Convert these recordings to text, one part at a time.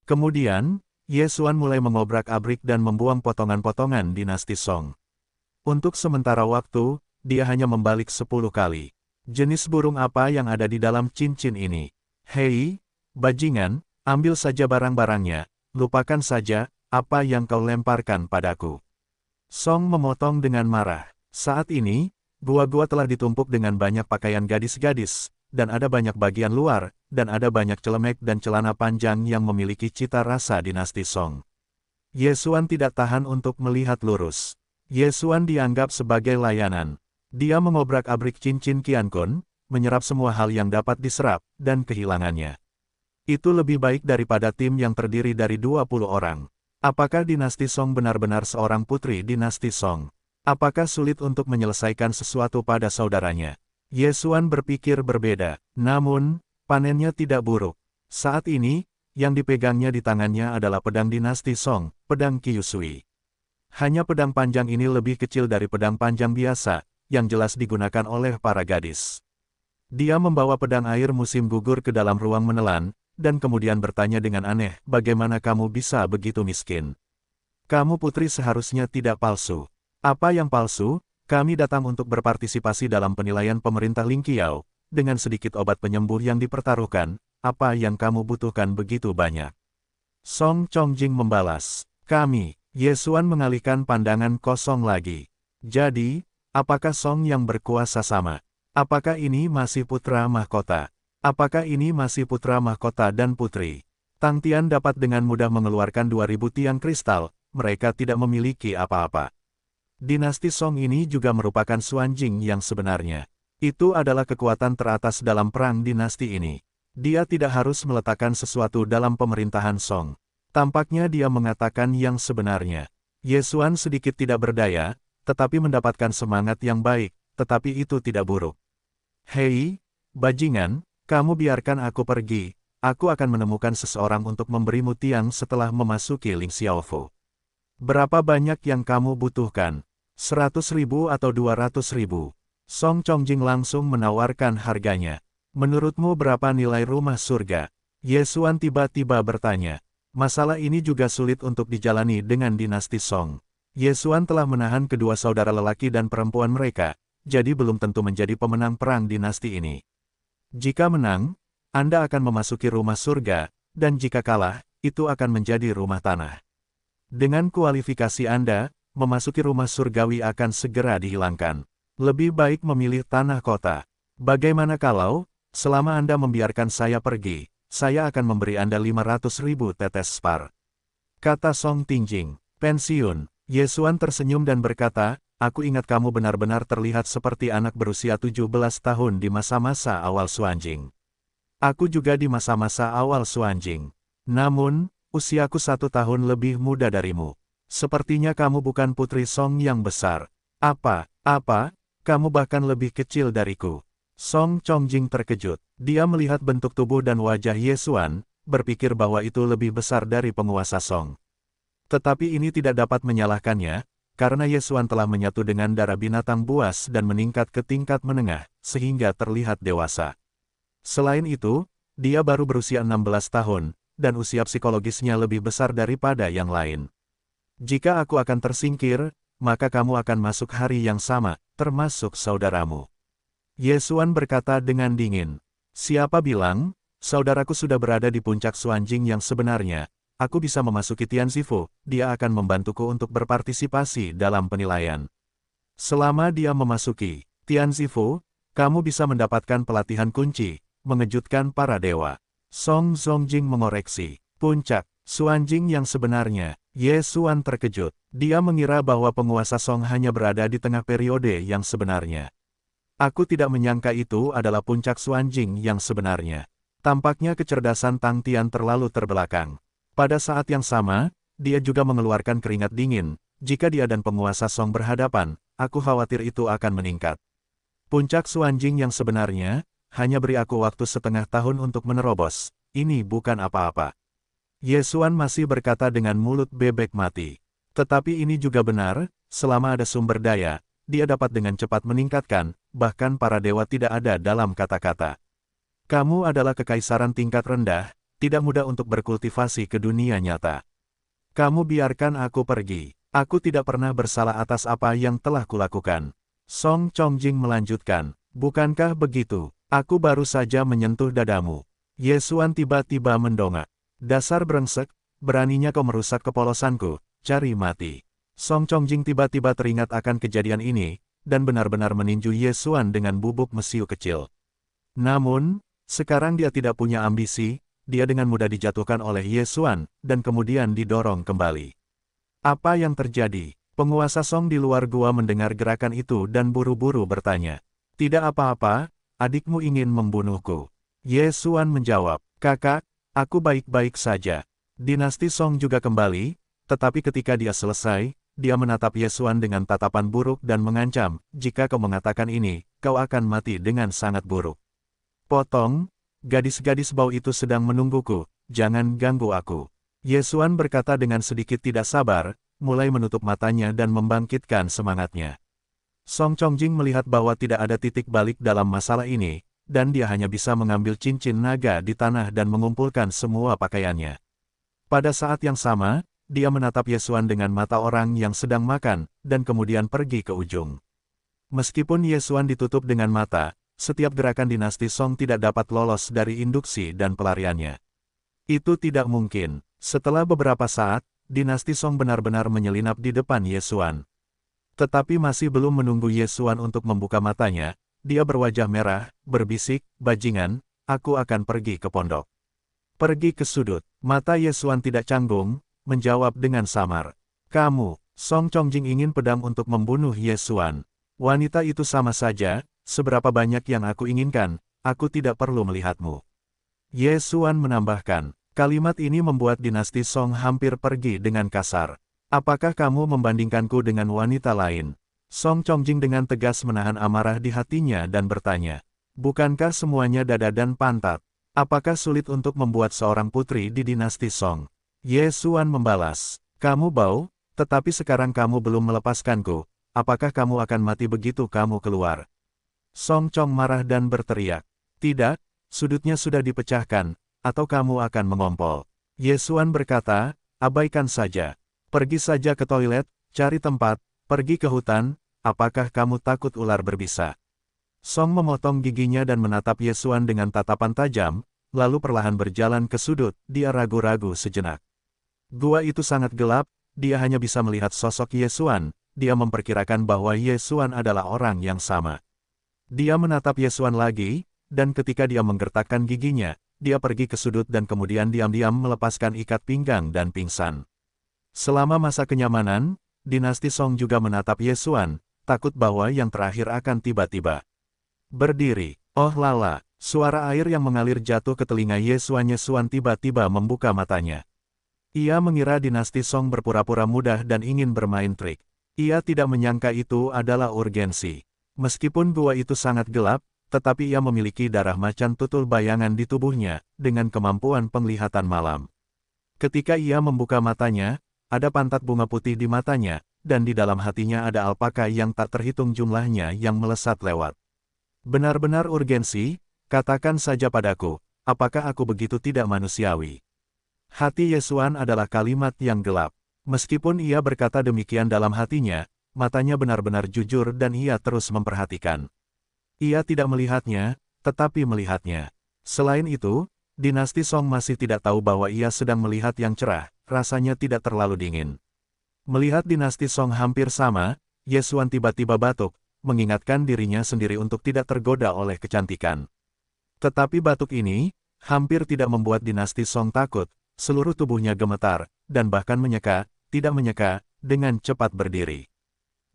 Kemudian, Ye Xuan mulai mengobrak-abrik dan membuang potongan-potongan dinasti Song. Untuk sementara waktu, dia hanya membalik 10 kali. Jenis burung apa yang ada di dalam cincin ini? Hei, bajingan, ambil saja barang-barangnya, lupakan saja apa yang kau lemparkan padaku. Song memotong dengan marah. Saat ini, gua-gua telah ditumpuk dengan banyak pakaian gadis-gadis, dan ada banyak bagian luar, dan ada banyak celemek dan celana panjang yang memiliki cita rasa dinasti Song. Ye Xuan tidak tahan untuk melihat lurus. Ye Xuan dianggap sebagai layanan. Dia mengobrak-abrik cincin Qiankun, menyerap semua hal yang dapat diserap, dan kehilangannya. Itu lebih baik daripada tim yang terdiri dari 20 orang. Apakah dinasti Song benar-benar seorang putri dinasti Song? Apakah sulit untuk menyelesaikan sesuatu pada saudaranya? Ye Xuan berpikir berbeda, namun, panennya tidak buruk. Saat ini, yang dipegangnya di tangannya adalah pedang dinasti Song, pedang Kyusui. Hanya pedang panjang ini lebih kecil dari pedang panjang biasa, yang jelas digunakan oleh para gadis. Dia membawa pedang air musim gugur ke dalam ruang menelan, dan kemudian bertanya dengan aneh, bagaimana kamu bisa begitu miskin? Kamu putri seharusnya tidak palsu. Apa yang palsu? Kami datang untuk berpartisipasi dalam penilaian pemerintah Ling Qiao, dengan sedikit obat penyembuh yang dipertaruhkan, apa yang kamu butuhkan begitu banyak? Song Chongjing membalas, kami. Ye Xuan mengalihkan pandangan kosong lagi. Jadi, apakah Song yang berkuasa sama? Apakah ini masih putra mahkota? Apakah ini masih putra mahkota dan putri? Tang Tian dapat dengan mudah mengeluarkan 2000 tiang kristal, mereka tidak memiliki apa-apa. Dinasti Song ini juga merupakan Xuanjing yang sebenarnya. Itu adalah kekuatan teratas dalam perang dinasti ini. Dia tidak harus meletakkan sesuatu dalam pemerintahan Song. Tampaknya dia mengatakan yang sebenarnya. Ye Xuan sedikit tidak berdaya, tetapi mendapatkan semangat yang baik, tetapi itu tidak buruk. Hei, bajingan, kamu biarkan aku pergi, aku akan menemukan seseorang untuk memberimu tiang setelah memasuki Ling Xiaofu. Berapa banyak yang kamu butuhkan? 100.000 atau 200.000? Song Chongjing langsung menawarkan harganya. Menurutmu berapa nilai rumah surga? Ye Xuan tiba-tiba bertanya. Masalah ini juga sulit untuk dijalani dengan dinasti Song. Ye Xuan telah menahan kedua saudara lelaki dan perempuan mereka, jadi belum tentu menjadi pemenang perang dinasti ini. Jika menang, Anda akan memasuki rumah surga, dan jika kalah, itu akan menjadi rumah tanah. Dengan kualifikasi Anda, memasuki rumah surgawi akan segera dihilangkan. Lebih baik memilih tanah kota. Bagaimana kalau, selama Anda membiarkan saya pergi, saya akan memberi Anda 500.000 tetes spar. Kata Song Tingjing, pensiun. Ye Xuan tersenyum dan berkata, aku ingat kamu benar-benar terlihat seperti anak berusia 17 tahun di masa-masa awal Xuanjing. Aku juga di masa-masa awal Xuanjing. Namun, usiaku 1 tahun lebih muda darimu. Sepertinya kamu bukan putri Song yang besar. Apa, kamu bahkan lebih kecil dariku. Song Chongjing terkejut. Dia melihat bentuk tubuh dan wajah Ye Xuan, berpikir bahwa itu lebih besar dari penguasa Song. Tetapi ini tidak dapat menyalahkannya, karena Ye Xuan telah menyatu dengan darah binatang buas dan meningkat ke tingkat menengah, sehingga terlihat dewasa. Selain itu, dia baru berusia 16 tahun, dan usia psikologisnya lebih besar daripada yang lain. Jika aku akan tersingkir, maka kamu akan masuk hari yang sama, termasuk saudaramu. Ye Xuan berkata dengan dingin. Siapa bilang, saudaraku sudah berada di puncak Xuanjing yang sebenarnya, aku bisa memasuki Tianzifu, dia akan membantuku untuk berpartisipasi dalam penilaian. Selama dia memasuki Tianzifu, kamu bisa mendapatkan pelatihan kunci, mengejutkan para dewa. Song Zongjing mengoreksi, puncak Xuanjing yang sebenarnya. Ye Xuan terkejut. Dia mengira bahwa penguasa Song hanya berada di tengah periode yang sebenarnya. Aku tidak menyangka itu adalah puncak Xuanjing yang sebenarnya. Tampaknya kecerdasan Tang Tian terlalu terbelakang. Pada saat yang sama, dia juga mengeluarkan keringat dingin. Jika dia dan penguasa Song berhadapan, aku khawatir itu akan meningkat. Puncak Xuanjing yang sebenarnya, hanya beri aku waktu setengah tahun untuk menerobos. Ini bukan apa-apa. Ye Xuan masih berkata dengan mulut bebek mati. Tetapi ini juga benar, selama ada sumber daya, dia dapat dengan cepat meningkatkan, bahkan para dewa tidak ada dalam kata-kata. Kamu adalah kekaisaran tingkat rendah, tidak mudah untuk berkultivasi ke dunia nyata. Kamu biarkan aku pergi. Aku tidak pernah bersalah atas apa yang telah kulakukan. Song Chongjing melanjutkan, bukankah begitu? Aku baru saja menyentuh dadamu. Ye Xuan tiba-tiba mendongak. Dasar brengsek, beraninya kau merusak kepolosanku, cari mati. Song Chongjing tiba-tiba teringat akan kejadian ini, dan benar-benar meninju Ye Xuan dengan bubuk mesiu kecil. Namun, sekarang dia tidak punya ambisi, dia dengan mudah dijatuhkan oleh Ye Xuan, dan kemudian didorong kembali. Apa yang terjadi? Penguasa Song di luar gua mendengar gerakan itu dan buru-buru bertanya. Tidak apa-apa, adikmu ingin membunuhku. Ye Xuan menjawab, kakak, aku baik-baik saja. Dinasti Song juga kembali, tetapi ketika dia selesai, dia menatap Ye Xuan dengan tatapan buruk dan mengancam, jika kau mengatakan ini, kau akan mati dengan sangat buruk. Potong, gadis-gadis bau itu sedang menungguku, jangan ganggu aku. Ye Xuan berkata dengan sedikit tidak sabar, mulai menutup matanya dan membangkitkan semangatnya. Song Chongjing melihat bahwa tidak ada titik balik dalam masalah ini, dan dia hanya bisa mengambil cincin naga di tanah dan mengumpulkan semua pakaiannya. Pada saat yang sama, dia menatap Ye Xuan dengan mata orang yang sedang makan, dan kemudian pergi ke ujung. Meskipun Ye Xuan ditutup dengan mata, setiap gerakan dinasti Song tidak dapat lolos dari induksi dan pelariannya. Itu tidak mungkin. Setelah beberapa saat, dinasti Song benar-benar menyelinap di depan Ye Xuan. Tetapi masih belum menunggu Ye Xuan untuk membuka matanya, dia berwajah merah, berbisik, bajingan, aku akan pergi ke pondok. Pergi ke sudut. Mata Ye Xuan tidak canggung, menjawab dengan samar. Kamu, Song Chongjing ingin pedang untuk membunuh Ye Xuan. Wanita itu sama saja, seberapa banyak yang aku inginkan, aku tidak perlu melihatmu. Ye Xuan menambahkan, kalimat ini membuat dinasti Song hampir pergi dengan kasar. Apakah kamu membandingkanku dengan wanita lain? Song Chongjing dengan tegas menahan amarah di hatinya dan bertanya, bukankah semuanya dada dan pantat? Apakah sulit untuk membuat seorang putri di dinasti Song? Ye Xuan membalas, kamu bau, tetapi sekarang kamu belum melepaskanku, apakah kamu akan mati begitu kamu keluar? Song Chong marah dan berteriak, tidak, sudutnya sudah dipecahkan, atau kamu akan mengompol. Ye Xuan berkata, abaikan saja. Pergi saja ke toilet, cari tempat, pergi ke hutan, apakah kamu takut ular berbisa? Song memotong giginya dan menatap Ye Xuan dengan tatapan tajam, lalu perlahan berjalan ke sudut, dia ragu-ragu sejenak. Gua itu sangat gelap, dia hanya bisa melihat sosok Ye Xuan, dia memperkirakan bahwa Ye Xuan adalah orang yang sama. Dia menatap Ye Xuan lagi, dan ketika dia menggertakkan giginya, dia pergi ke sudut dan kemudian diam-diam melepaskan ikat pinggang dan pingsan. Selama masa kenyamanan, dinasti Song juga menatap Ye Xuan, takut bahwa yang terakhir akan tiba-tiba berdiri. Oh lala, suara air yang mengalir jatuh ke telinga Ye Xuan. Ye Xuan tiba-tiba membuka matanya. Ia mengira dinasti Song berpura-pura mudah dan ingin bermain trik. Ia tidak menyangka itu adalah urgensi. Meskipun gua itu sangat gelap, tetapi ia memiliki darah macan tutul bayangan di tubuhnya, dengan kemampuan penglihatan malam. Ketika ia membuka matanya, ada pantat bunga putih di matanya, dan di dalam hatinya ada alpaka yang tak terhitung jumlahnya yang melesat lewat. Benar-benar urgensi, katakan saja padaku, apakah aku begitu tidak manusiawi? Hati Ye Xuan adalah kalimat yang gelap. Meskipun ia berkata demikian dalam hatinya, matanya benar-benar jujur dan ia terus memperhatikan. Ia tidak melihatnya, tetapi melihatnya. Selain itu, dinasti Song masih tidak tahu bahwa ia sedang melihat yang cerah, rasanya tidak terlalu dingin. Melihat dinasti Song hampir sama, Ye Xuan tiba-tiba batuk, mengingatkan dirinya sendiri untuk tidak tergoda oleh kecantikan. Tetapi batuk ini, hampir tidak membuat dinasti Song takut, seluruh tubuhnya gemetar, dan bahkan menyeka, tidak menyeka, dengan cepat berdiri.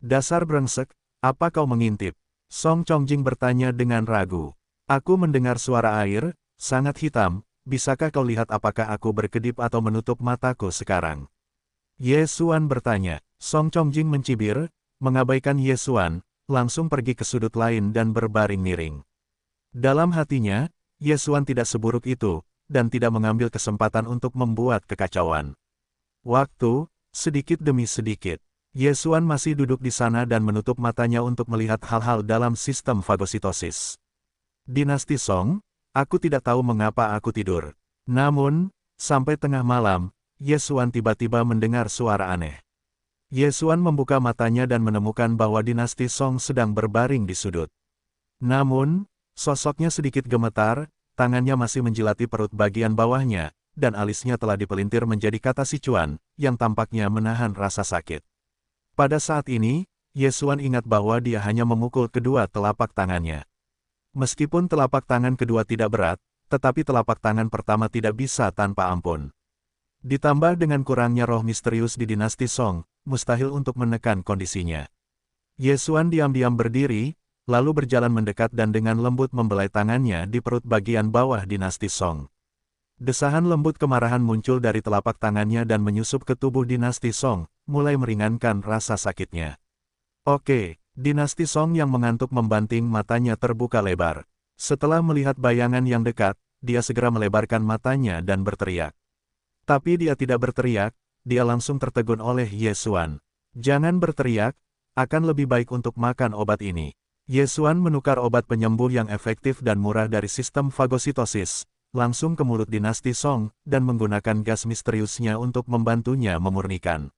Dasar brengsek, apa kau mengintip? Song Chongjing bertanya dengan ragu. Aku mendengar suara air, sangat hitam, bisakah kau lihat apakah aku berkedip atau menutup mataku sekarang? Ye Xuan bertanya. Song Chongjing mencibir, mengabaikan Ye Xuan, langsung pergi ke sudut lain dan berbaring miring. Dalam hatinya, Ye Xuan tidak seburuk itu, dan tidak mengambil kesempatan untuk membuat kekacauan. Waktu, sedikit demi sedikit, Ye Xuan masih duduk di sana dan menutup matanya untuk melihat hal-hal dalam sistem fagositosis. Dinasti Song, aku tidak tahu mengapa aku tidur. Namun, sampai tengah malam, Yesuan tiba-tiba mendengar suara aneh. Yesuan membuka matanya dan menemukan bahwa dinasti Song sedang berbaring di sudut. Namun, sosoknya sedikit gemetar, tangannya masih menjilati perut bagian bawahnya, dan alisnya telah dipelintir menjadi kata Sichuan, yang tampaknya menahan rasa sakit. Pada saat ini, Yesuan ingat bahwa dia hanya memukul kedua telapak tangannya. Meskipun telapak tangan kedua tidak berat, tetapi telapak tangan pertama tidak bisa tanpa ampun. Ditambah dengan kurangnya roh misterius di dinasti Song, mustahil untuk menekan kondisinya. Yesuan diam-diam berdiri, lalu berjalan mendekat dan dengan lembut membelai tangannya di perut bagian bawah dinasti Song. Desahan lembut kemarahan muncul dari telapak tangannya dan menyusup ke tubuh dinasti Song, mulai meringankan rasa sakitnya. Oke, dinasti Song yang mengantuk membanting matanya terbuka lebar. Setelah melihat bayangan yang dekat, dia segera melebarkan matanya dan berteriak. Tapi dia tidak berteriak, dia langsung tertegun oleh Yesuan. Jangan berteriak, akan lebih baik untuk makan obat ini. Yesuan menukar obat penyembuh yang efektif dan murah dari sistem fagositosis, langsung ke mulut dinasti Song, dan menggunakan gas misteriusnya untuk membantunya memurnikan.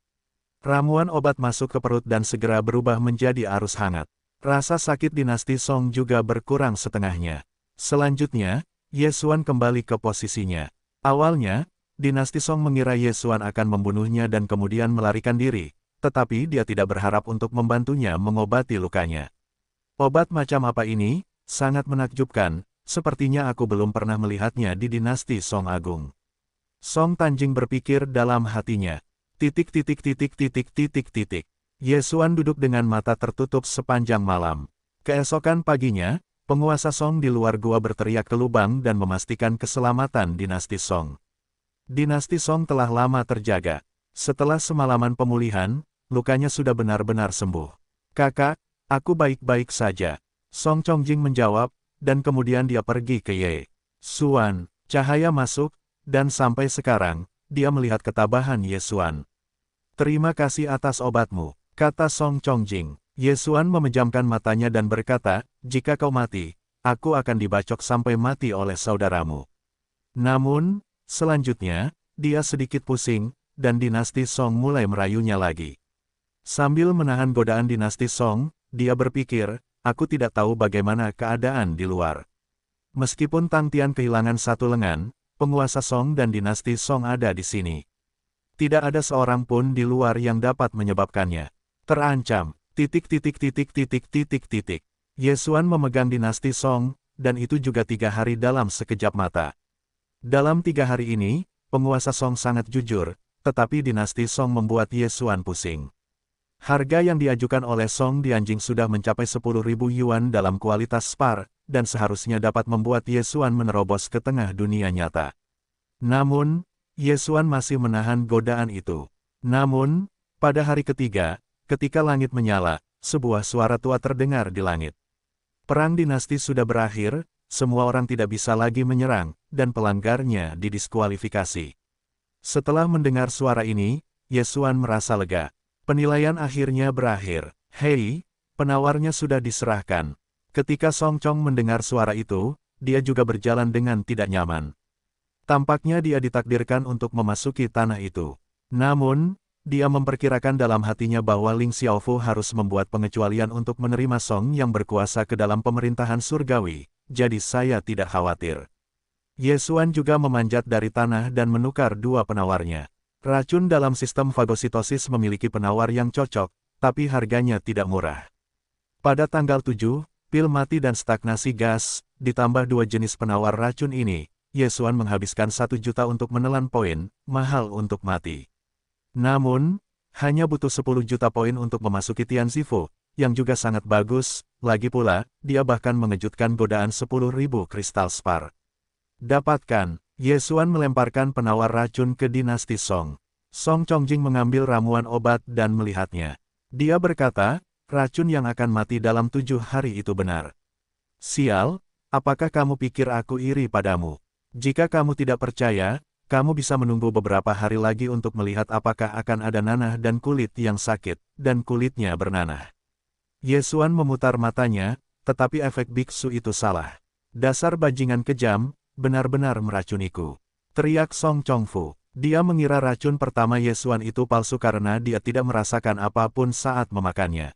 Ramuan obat masuk ke perut dan segera berubah menjadi arus hangat. Rasa sakit dinasti Song juga berkurang setengahnya. Selanjutnya, Yesuan kembali ke posisinya. Awalnya, dinasti Song mengira Yesuan akan membunuhnya dan kemudian melarikan diri, tetapi dia tidak berharap untuk membantunya mengobati lukanya. Obat macam apa ini? Sangat menakjubkan, sepertinya aku belum pernah melihatnya di dinasti Song Agung. Song Tanjing berpikir dalam hatinya. Yesuan duduk dengan mata tertutup sepanjang malam. Keesokan paginya, penguasa Song di luar gua berteriak ke lubang dan memastikan keselamatan dinasti Song. Dinasti Song telah lama terjaga. Setelah semalaman pemulihan, lukanya sudah benar-benar sembuh. Kakak, aku baik-baik saja. Song Chongjing menjawab, dan kemudian dia pergi ke Ye Suan. Cahaya masuk, dan sampai sekarang, dia melihat ketabahan Yesuan. Terima kasih atas obatmu, kata Song Chongjing. Yesuan memejamkan matanya dan berkata, jika kau mati, aku akan dibacok sampai mati oleh saudaramu. Namun, selanjutnya, dia sedikit pusing, dan dinasti Song mulai merayunya lagi. Sambil menahan godaan dinasti Song, dia berpikir, aku tidak tahu bagaimana keadaan di luar. Meskipun Tang Tian kehilangan satu lengan, penguasa Song dan dinasti Song ada di sini. Tidak ada seorang pun di luar yang dapat menyebabkannya terancam. Yesuan memegang dinasti Song, dan itu juga 3 hari dalam sekejap mata. Dalam 3 hari ini, penguasa Song sangat jujur, tetapi dinasti Song membuat Yesuan pusing. Harga yang diajukan oleh Song Dianjing sudah mencapai 10.000 yuan dalam kualitas spar, dan seharusnya dapat membuat Yesuan menerobos ke tengah dunia nyata. Namun, Yesuan masih menahan godaan itu. Namun, pada hari ketiga, ketika langit menyala, sebuah suara tua terdengar di langit. Perang dinasti sudah berakhir, semua orang tidak bisa lagi menyerang, dan pelanggarnya didiskualifikasi. Setelah mendengar suara ini, Yesuan merasa lega. Penilaian akhirnya berakhir. Hei, penawarnya sudah diserahkan. Ketika Song Chong mendengar suara itu, dia juga berjalan dengan tidak nyaman. Tampaknya dia ditakdirkan untuk memasuki tanah itu. Namun, dia memperkirakan dalam hatinya bahwa Ling Xiaofu harus membuat pengecualian untuk menerima Song yang berkuasa ke dalam pemerintahan surgawi, jadi saya tidak khawatir. Yesuan juga memanjat dari tanah dan menukar 2 penawarnya. Racun dalam sistem fagositosis memiliki penawar yang cocok, tapi harganya tidak murah. Pada tanggal 7, pil mati dan stagnasi gas, ditambah 2 jenis penawar racun ini, Yesuan menghabiskan 1 juta untuk menelan poin, mahal untuk mati. Namun, hanya butuh 10 juta poin untuk memasuki Tianzifu, yang juga sangat bagus, lagi pula, dia bahkan mengejutkan godaan 10.000 kristal spar. Dapatkan, Yesuan melemparkan penawar racun ke dinasti Song. Song Chongjing mengambil ramuan obat dan melihatnya. Dia berkata, racun yang akan mati dalam 7 hari itu benar. Sial, apakah kamu pikir aku iri padamu? Jika kamu tidak percaya, kamu bisa menunggu beberapa hari lagi untuk melihat apakah akan ada nanah dan kulit yang sakit, dan kulitnya bernanah. Yesuan memutar matanya, tetapi efek biksu itu salah. Dasar bajingan kejam, benar-benar meracuniku. Teriak Song Chongfu. Dia mengira racun pertama Yesuan itu palsu karena dia tidak merasakan apapun saat memakannya.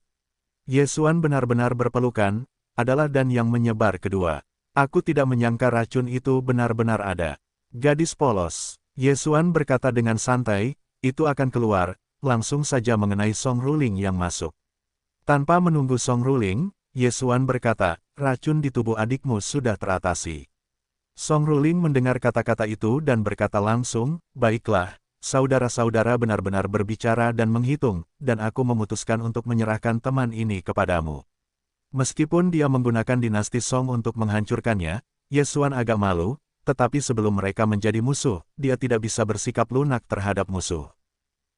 Yesuan benar-benar berpelukan, adalah dan yang menyebar kedua. Aku tidak menyangka racun itu benar-benar ada. Gadis polos. Yesuan berkata dengan santai, itu akan keluar, langsung saja mengenai Song Ruling yang masuk. Tanpa menunggu Song Ruling, Yesuan berkata, racun di tubuh adikmu sudah teratasi. Song Ruling mendengar kata-kata itu dan berkata langsung, baiklah, saudara-saudara benar-benar berbicara dan menghitung, dan aku memutuskan untuk menyerahkan teman ini kepadamu. Meskipun dia menggunakan dinasti Song untuk menghancurkannya, Yesuan agak malu, tetapi sebelum mereka menjadi musuh, dia tidak bisa bersikap lunak terhadap musuh.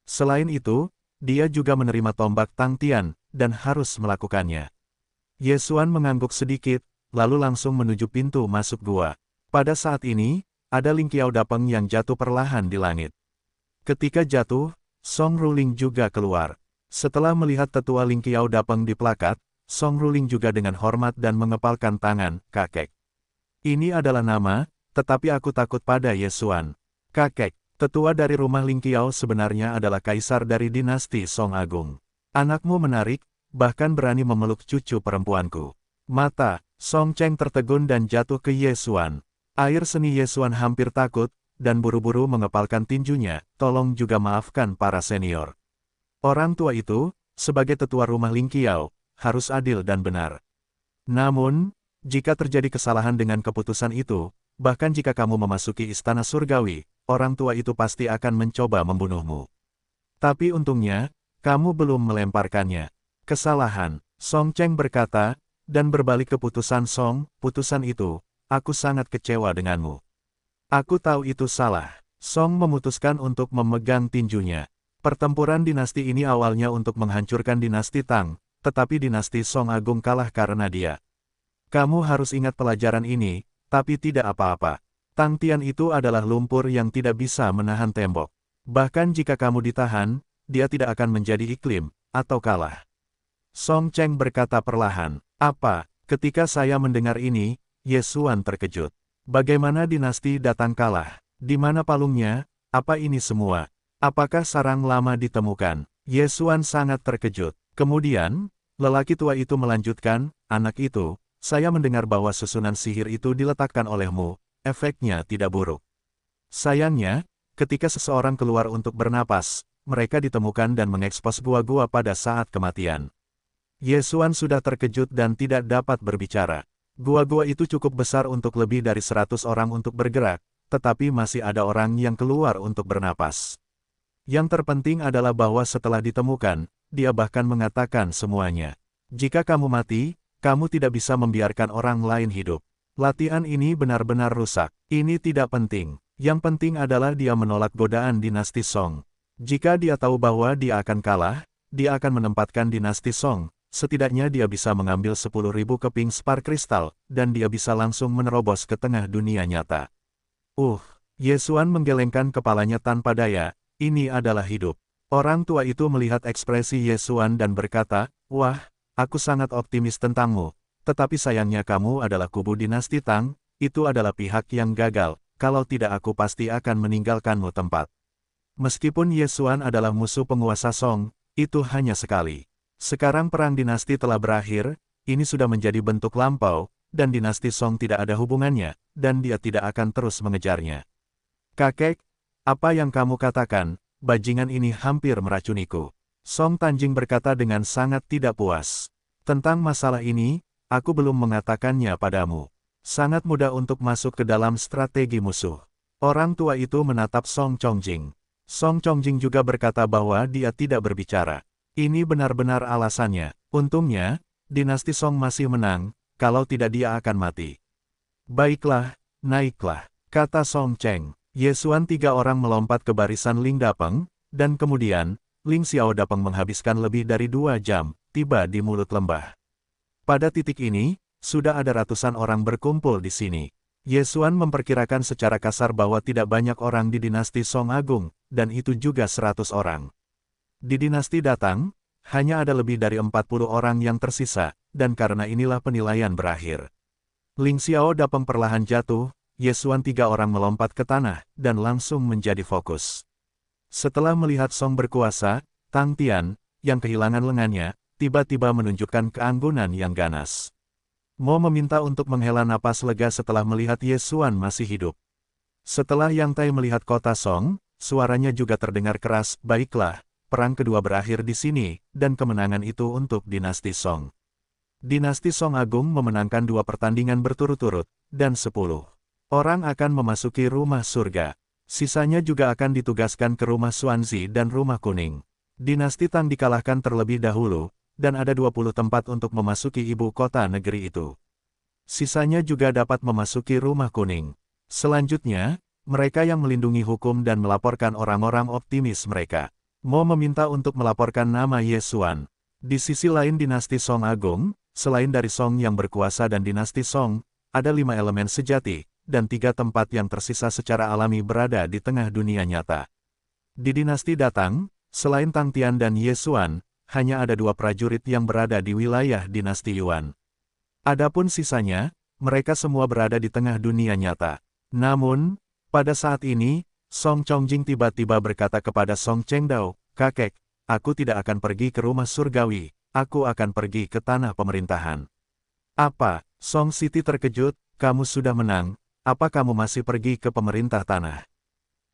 Selain itu, dia juga menerima tombak Tang Tian, dan harus melakukannya. Yesuan mengangguk sedikit, lalu langsung menuju pintu masuk gua. Pada saat ini, ada Ling Qiao Dapeng yang jatuh perlahan di langit. Ketika jatuh, Song Ruling juga keluar. Setelah melihat tetua Ling Qiao Dapeng di plakat, Song Ruling juga dengan hormat dan mengepalkan tangan, kakek. Ini adalah nama, tetapi aku takut pada Yesuan. Kakek, tetua dari rumah Ling Qiao sebenarnya adalah kaisar dari dinasti Song Agung. Anakmu menarik, bahkan berani memeluk cucu perempuanku. Mata Song Cheng tertegun dan jatuh ke Yesuan. Air seni Yesuan hampir takut, dan buru-buru mengepalkan tinjunya, tolong juga maafkan para senior. Orang tua itu, sebagai tetua rumah Ling Qiao, harus adil dan benar. Namun, jika terjadi kesalahan dengan keputusan itu, bahkan jika kamu memasuki istana surgawi, orang tua itu pasti akan mencoba membunuhmu. Tapi untungnya, kamu belum melemparkannya. Kesalahan, Song Cheng berkata, dan berbalik ke putusan Song, putusan itu, aku sangat kecewa denganmu. Aku tahu itu salah. Song memutuskan untuk memegang tinjunya. Pertempuran dinasti ini awalnya untuk menghancurkan dinasti Tang, tetapi dinasti Song Agung kalah karena dia. Kamu harus ingat pelajaran ini, tapi tidak apa-apa. Tang Tian itu adalah lumpur yang tidak bisa menahan tembok. Bahkan jika kamu ditahan, dia tidak akan menjadi iklim, atau kalah. Song Cheng berkata perlahan, apa, ketika saya mendengar ini, Yesuan terkejut. Bagaimana dinasti datang kalah? Di mana palungnya? Apa ini semua? Apakah sarang lama ditemukan? Yesuan sangat terkejut. Kemudian, lelaki tua itu melanjutkan, anak itu, saya mendengar bahwa susunan sihir itu diletakkan olehmu, efeknya tidak buruk. Sayangnya, ketika seseorang keluar untuk bernapas, mereka ditemukan dan mengekspos gua-gua pada saat kematian. Yesuan sudah terkejut dan tidak dapat berbicara. Gua-gua itu cukup besar untuk lebih dari 100 orang untuk bergerak, tetapi masih ada orang yang keluar untuk bernapas. Yang terpenting adalah bahwa setelah ditemukan, dia bahkan mengatakan semuanya. Jika kamu mati, kamu tidak bisa membiarkan orang lain hidup. Latihan ini benar-benar rusak. Ini tidak penting. Yang penting adalah dia menolak godaan dinasti Song. Jika dia tahu bahwa dia akan kalah, dia akan menempatkan dinasti Song. Setidaknya dia bisa mengambil 10.000 keping spar kristal, dan dia bisa langsung menerobos ke tengah dunia nyata. Yesuan menggelengkan kepalanya tanpa daya, ini adalah hidup. Orang tua itu melihat ekspresi Yesuan dan berkata, wah, aku sangat optimis tentangmu, tetapi sayangnya kamu adalah kubu dinasti Tang, itu adalah pihak yang gagal, kalau tidak aku pasti akan meninggalkanmu tempat. Meskipun Yesuan adalah musuh penguasa Song, itu hanya sekali. Sekarang perang dinasti telah berakhir, ini sudah menjadi bentuk lampau, dan dinasti Song tidak ada hubungannya, dan dia tidak akan terus mengejarnya. Kakek, apa yang kamu katakan, bajingan ini hampir meracuniku. Song Tanjing berkata dengan sangat tidak puas. Tentang masalah ini, aku belum mengatakannya padamu. Sangat mudah untuk masuk ke dalam strategi musuh. Orang tua itu menatap Song Chongjing. Song Chongjing juga berkata bahwa dia tidak berbicara. Ini benar-benar alasannya. Untungnya, dinasti Song masih menang, kalau tidak dia akan mati. Baiklah, naiklah, kata Song Cheng. Yesuan 3 orang melompat ke barisan Ling Dapeng, dan kemudian, Ling Xiao Dapeng menghabiskan lebih dari 2 jam, tiba di mulut lembah. Pada titik ini, sudah ada ratusan orang berkumpul di sini. Yesuan memperkirakan secara kasar bahwa tidak banyak orang di dinasti Song Agung, dan itu juga 100 orang. Di dinasti datang, hanya ada lebih dari 40 orang yang tersisa, dan karena inilah penilaian berakhir. Ling Xiao Dapeng perlahan jatuh, Yesuan 3 orang melompat ke tanah, dan langsung menjadi fokus. Setelah melihat Song berkuasa, Tang Tian, yang kehilangan lengannya, tiba-tiba menunjukkan keanggunan yang ganas. Mo meminta untuk menghela napas lega setelah melihat Yesuan masih hidup. Setelah Yang Tai melihat kota Song, suaranya juga terdengar keras, baiklah, perang kedua berakhir di sini, dan kemenangan itu untuk dinasti Song. Dinasti Song Agung memenangkan 2 pertandingan berturut-turut, dan 10 orang akan memasuki rumah surga. Sisanya juga akan ditugaskan ke rumah Xuanzi dan rumah kuning. Dinasti Tang dikalahkan terlebih dahulu, dan ada 20 tempat untuk memasuki ibu kota negeri itu. Sisanya juga dapat memasuki rumah kuning. Selanjutnya, mereka yang melindungi hukum dan melaporkan orang-orang optimis mereka. Mo meminta untuk melaporkan nama Yesuan. Di sisi lain dinasti Song Agung, selain dari Song yang berkuasa dan dinasti Song, ada 5 elemen sejati, dan 3 tempat yang tersisa secara alami berada di tengah dunia nyata. Di dinasti Datang, selain Tang Tian dan Yesuan, hanya ada 2 prajurit yang berada di wilayah dinasti Yuan. Adapun sisanya, mereka semua berada di tengah dunia nyata. Namun, pada saat ini, Song Chongjing tiba-tiba berkata kepada Song Chengdao, "Kakek, aku tidak akan pergi ke rumah surgawi, aku akan pergi ke tanah pemerintahan." "Apa?" Song Siti terkejut, "Kamu sudah menang. Apa kamu masih pergi ke pemerintah tanah?"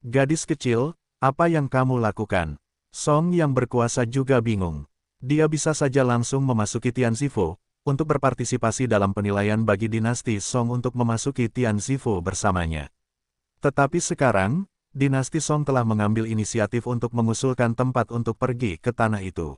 "Gadis kecil, apa yang kamu lakukan?" Song yang berkuasa juga bingung. Dia bisa saja langsung memasuki Tianzifu, untuk berpartisipasi dalam penilaian bagi dinasti Song untuk memasuki Tianzifu bersamanya. Tetapi sekarang, dinasti Song telah mengambil inisiatif untuk mengusulkan tempat untuk pergi ke tanah itu.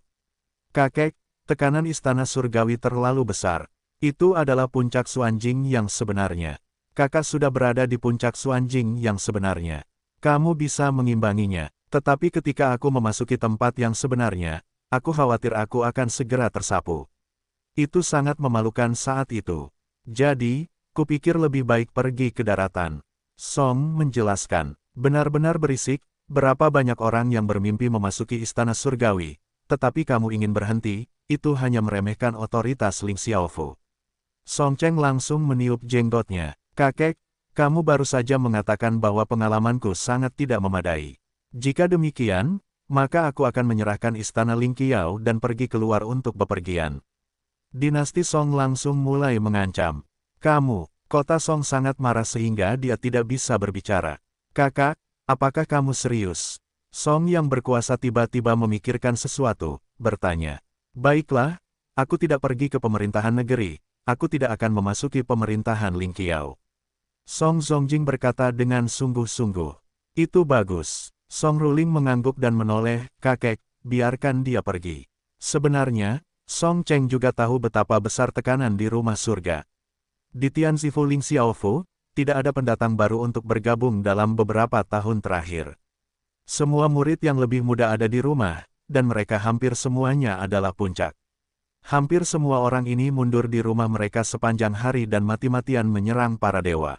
"Kakek, tekanan istana surgawi terlalu besar. Itu adalah puncak Xuanjing yang sebenarnya. Kakak sudah berada di puncak Xuanjing yang sebenarnya. Kamu bisa mengimbanginya. Tetapi ketika aku memasuki tempat yang sebenarnya, aku khawatir aku akan segera tersapu. Itu sangat memalukan saat itu. Jadi, kupikir lebih baik pergi ke daratan." Song menjelaskan. "Benar-benar berisik, berapa banyak orang yang bermimpi memasuki istana surgawi, tetapi kamu ingin berhenti, itu hanya meremehkan otoritas Ling Xiaofu." Song Cheng langsung meniup jenggotnya. "Kakek, kamu baru saja mengatakan bahwa pengalamanku sangat tidak memadai. Jika demikian, maka aku akan menyerahkan istana Ling Qiao dan pergi keluar untuk bepergian." Dinasti Song langsung mulai mengancam. Kota Song sangat marah sehingga dia tidak bisa berbicara. "Kakak, apakah kamu serius?" Song yang berkuasa tiba-tiba memikirkan sesuatu, bertanya. "Baiklah, aku tidak pergi ke pemerintahan negeri, aku tidak akan memasuki pemerintahan Ling Qiao." Song Zongjing berkata dengan sungguh-sungguh. "Itu bagus." Song Ruling mengangguk dan menoleh, "Kakek, biarkan dia pergi." Sebenarnya, Song Cheng juga tahu betapa besar tekanan di rumah surga. Di Tianzifu Ling Xiaofu, tidak ada pendatang baru untuk bergabung dalam beberapa tahun terakhir. Semua murid yang lebih muda ada di rumah, dan mereka hampir semuanya adalah puncak. Hampir semua orang ini mundur di rumah mereka sepanjang hari dan mati-matian menyerang para dewa.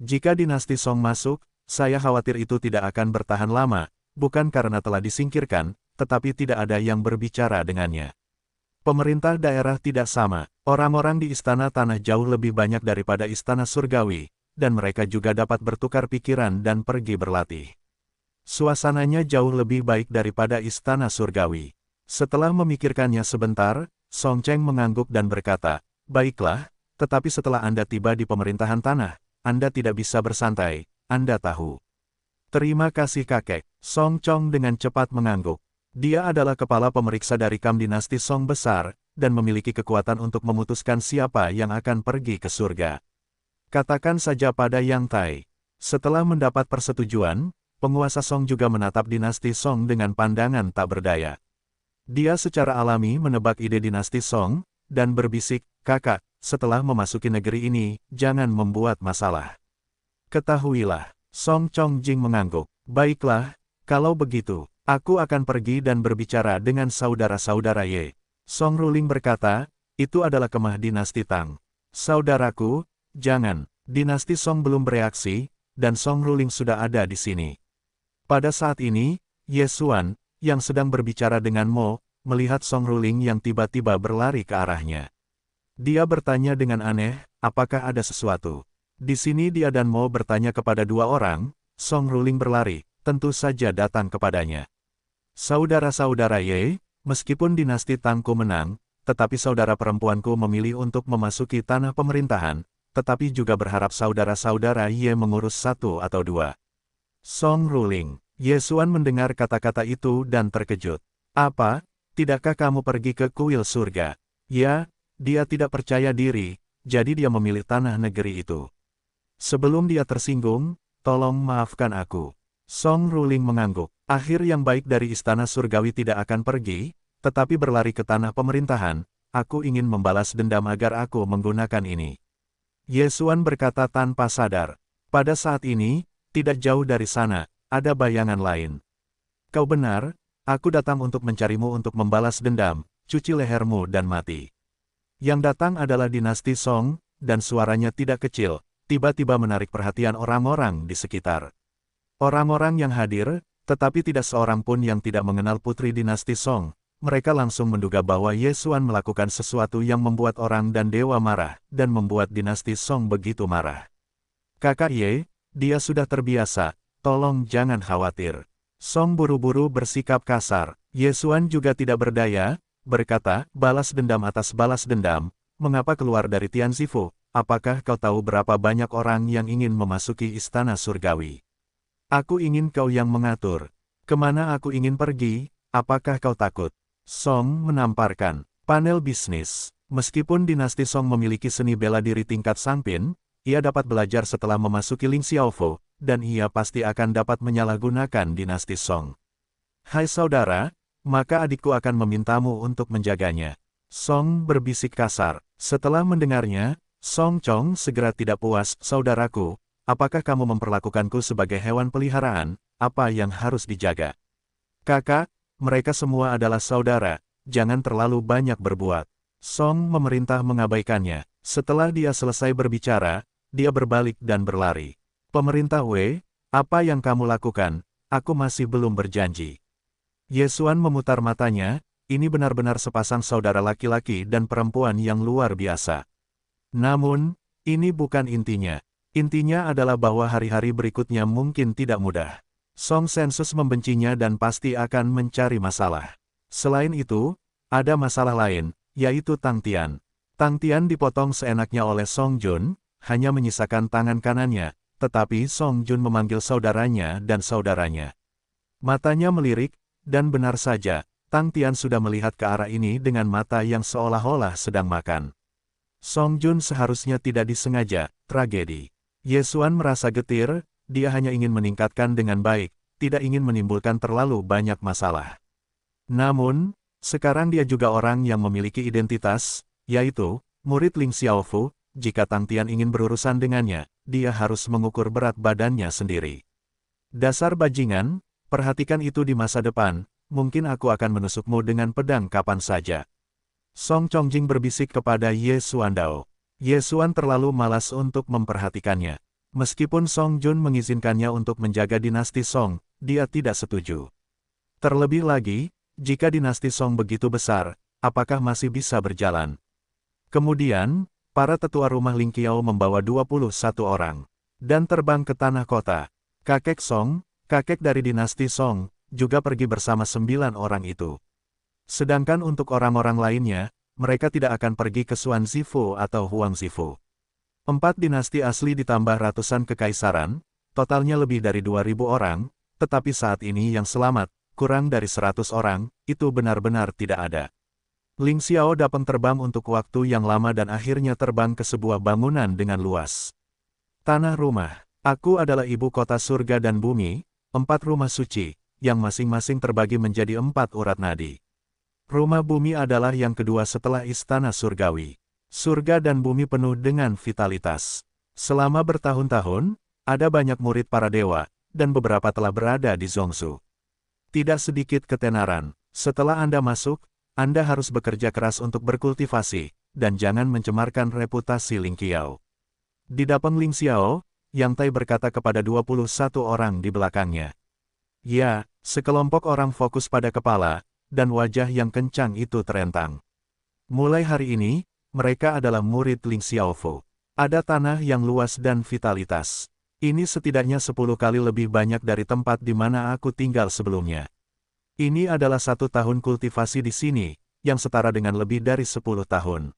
Jika dinasti Song masuk, saya khawatir itu tidak akan bertahan lama, bukan karena telah disingkirkan, tetapi tidak ada yang berbicara dengannya. Pemerintah daerah tidak sama, orang-orang di istana tanah jauh lebih banyak daripada istana surgawi, dan mereka juga dapat bertukar pikiran dan pergi berlatih. Suasananya jauh lebih baik daripada istana surgawi. Setelah memikirkannya sebentar, Song Cheng mengangguk dan berkata, "Baiklah, tetapi setelah Anda tiba di pemerintahan tanah, Anda tidak bisa bersantai, Anda tahu." "Terima kasih kakek." Song Chong dengan cepat mengangguk. Dia adalah kepala pemeriksa dari Kam dinasti Song besar, dan memiliki kekuatan untuk memutuskan siapa yang akan pergi ke surga. Katakan saja pada Yang Tai. Setelah mendapat persetujuan, penguasa Song juga menatap dinasti Song dengan pandangan tak berdaya. Dia secara alami menebak ide dinasti Song, dan berbisik, "Kakak, setelah memasuki negeri ini, jangan membuat masalah." "Ketahuilah." Song Chongjing mengangguk. "Baiklah, kalau begitu, aku akan pergi dan berbicara dengan saudara-saudara Ye." Song Ruling berkata, "Itu adalah kemah dinasti Tang." "Saudaraku, jangan." Dinasti Song belum bereaksi, dan Song Ruling sudah ada di sini. Pada saat ini, Ye Xuan, yang sedang berbicara dengan Mo, melihat Song Ruling yang tiba-tiba berlari ke arahnya. Dia bertanya dengan aneh, "Apakah ada sesuatu?" Di sini dia dan Mo bertanya kepada dua orang, Song Ruling berlari, tentu saja datang kepadanya. Saudara-saudara Ye, meskipun dinasti Tangku menang, tetapi saudara perempuanku memilih untuk memasuki tanah pemerintahan, tetapi juga berharap saudara-saudara Ye mengurus satu atau dua. Song Ruling, Ye Xuan mendengar kata-kata itu dan terkejut. Apa, tidakkah kamu pergi ke kuil surga? Ya, dia tidak percaya diri, jadi dia memilih tanah negeri itu. Sebelum dia tersinggung, tolong maafkan aku. Song Ruling mengangguk. Akhir yang baik dari istana surgawi tidak akan pergi, tetapi berlari ke tanah pemerintahan. Aku ingin membalas dendam agar aku menggunakan ini. Ye Xuan berkata tanpa sadar. Pada saat ini, tidak jauh dari sana, ada bayangan lain. Kau benar, aku datang untuk mencarimu untuk membalas dendam, cuci lehermu dan mati. Yang datang adalah dinasti Song, dan suaranya tidak kecil, tiba-tiba menarik perhatian orang-orang di sekitar. Orang-orang yang hadir, tetapi tidak seorang pun yang tidak mengenal putri dinasti Song. Mereka langsung menduga bahwa Ye Xuan melakukan sesuatu yang membuat orang dan dewa marah, dan membuat dinasti Song begitu marah. Kakak Ye, dia sudah terbiasa, tolong jangan khawatir. Song buru-buru bersikap kasar. Ye Xuan juga tidak berdaya, berkata, balas dendam atas balas dendam, mengapa keluar dari Tianzifu? Apakah kau tahu berapa banyak orang yang ingin memasuki istana surgawi? Aku ingin kau yang mengatur. Kemana aku ingin pergi, apakah kau takut? Song menamparkan. Panel bisnis. Meskipun dinasti Song memiliki seni bela diri tingkat Sangpin, ia dapat belajar setelah memasuki Ling Xiaofo, dan ia pasti akan dapat menyalahgunakan dinasti Song. Hai saudara, maka adikku akan memintamu untuk menjaganya. Song berbisik kasar. Setelah mendengarnya, Song Chong segera tidak puas. Saudaraku, apakah kamu memperlakukanku sebagai hewan peliharaan? Apa yang harus dijaga? Kakak, mereka semua adalah saudara, jangan terlalu banyak berbuat. Song memerintah mengabaikannya. Setelah dia selesai berbicara, dia berbalik dan berlari. Pemerintah Wei, apa yang kamu lakukan? Aku masih belum berjanji. Ye Xuan memutar matanya, ini benar-benar sepasang saudara laki-laki dan perempuan yang luar biasa. Namun, ini bukan intinya. Intinya adalah bahwa hari-hari berikutnya mungkin tidak mudah. Song Sensus membencinya dan pasti akan mencari masalah. Selain itu, ada masalah lain, yaitu Tang Tian. Tang Tian dipotong seenaknya oleh Song Jun, hanya menyisakan tangan kanannya, tetapi Song Jun memanggil saudaranya dan saudaranya. Matanya melirik, dan benar saja, Tang Tian sudah melihat ke arah ini dengan mata yang seolah-olah sedang makan. Song Jun seharusnya tidak disengaja, tragedi. Ye Xuan merasa getir, dia hanya ingin meningkatkan dengan baik, tidak ingin menimbulkan terlalu banyak masalah. Namun, sekarang dia juga orang yang memiliki identitas, yaitu, murid Ling Xiaofu, jika Tang Tian ingin berurusan dengannya, dia harus mengukur berat badannya sendiri. Dasar bajingan, perhatikan itu di masa depan, mungkin aku akan menusukmu dengan pedang kapan saja. Song Chongjing berbisik kepada Ye Xuan Dao. Ye Xuan terlalu malas untuk memperhatikannya. Meskipun Song Jun mengizinkannya untuk menjaga dinasti Song, dia tidak setuju. Terlebih lagi, jika dinasti Song begitu besar, apakah masih bisa berjalan? Kemudian, para tetua rumah Ling Qiao membawa 21 orang, dan terbang ke tanah kota. Kakek Song, kakek dari dinasti Song, juga pergi bersama 9 orang itu. Sedangkan untuk orang-orang lainnya, mereka tidak akan pergi ke Xuanzifu atau Huangzifu. 4 dinasti asli ditambah ratusan kekaisaran, totalnya lebih dari 2.000 orang, tetapi saat ini yang selamat, kurang dari 100 orang, itu benar-benar tidak ada. Ling Xiao datang terbang untuk waktu yang lama dan akhirnya terbang ke sebuah bangunan dengan luas. Tanah rumah, aku adalah ibu kota surga dan bumi, 4 rumah suci, yang masing-masing terbagi menjadi 4 urat nadi. Rumah bumi adalah yang kedua setelah istana surgawi. Surga dan bumi penuh dengan vitalitas. Selama bertahun-tahun, ada banyak murid para dewa, dan beberapa telah berada di Zhongshu. Tidak sedikit ketenaran. Setelah Anda masuk, Anda harus bekerja keras untuk berkultivasi, dan jangan mencemarkan reputasi Ling Qiao. Di Dapeng Ling Xiao, Yang Tai berkata kepada 21 orang di belakangnya. Ya, sekelompok orang fokus pada kepala, dan wajah yang kencang itu terentang. Mulai hari ini, mereka adalah murid Ling Xiaofo. Ada tanah yang luas dan vitalitas. Ini setidaknya 10 kali lebih banyak dari tempat di mana aku tinggal sebelumnya. Ini adalah 1 tahun kultivasi di sini, yang setara dengan lebih dari 10 tahun.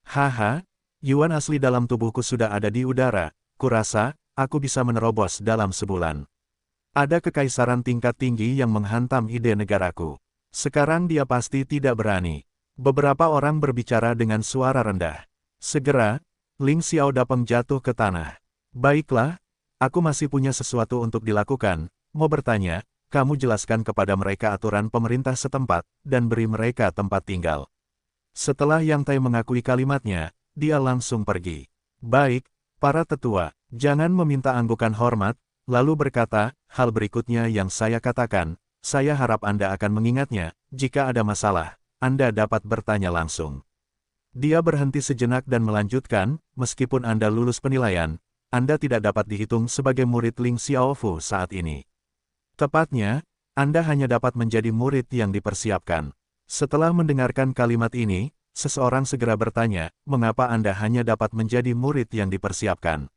Haha, yuan asli dalam tubuhku sudah ada di udara, kurasa, aku bisa menerobos dalam sebulan. Ada kekaisaran tingkat tinggi yang menghantam ide negaraku. Sekarang dia pasti tidak berani. Beberapa orang berbicara dengan suara rendah. Segera, Ling Xiao Dapeng jatuh ke tanah. Baiklah, aku masih punya sesuatu untuk dilakukan, mau bertanya, kamu jelaskan kepada mereka aturan pemerintah setempat, dan beri mereka tempat tinggal. Setelah Yang Tai mengakui kalimatnya, dia langsung pergi. Baik, para tetua, jangan meminta anggukan hormat, lalu berkata, hal berikutnya yang saya katakan, saya harap Anda akan mengingatnya, jika ada masalah, Anda dapat bertanya langsung. Dia berhenti sejenak dan melanjutkan, meskipun Anda lulus penilaian, Anda tidak dapat dihitung sebagai murid Ling Xiaofu saat ini. Tepatnya, Anda hanya dapat menjadi murid yang dipersiapkan. Setelah mendengarkan kalimat ini, seseorang segera bertanya, mengapa Anda hanya dapat menjadi murid yang dipersiapkan?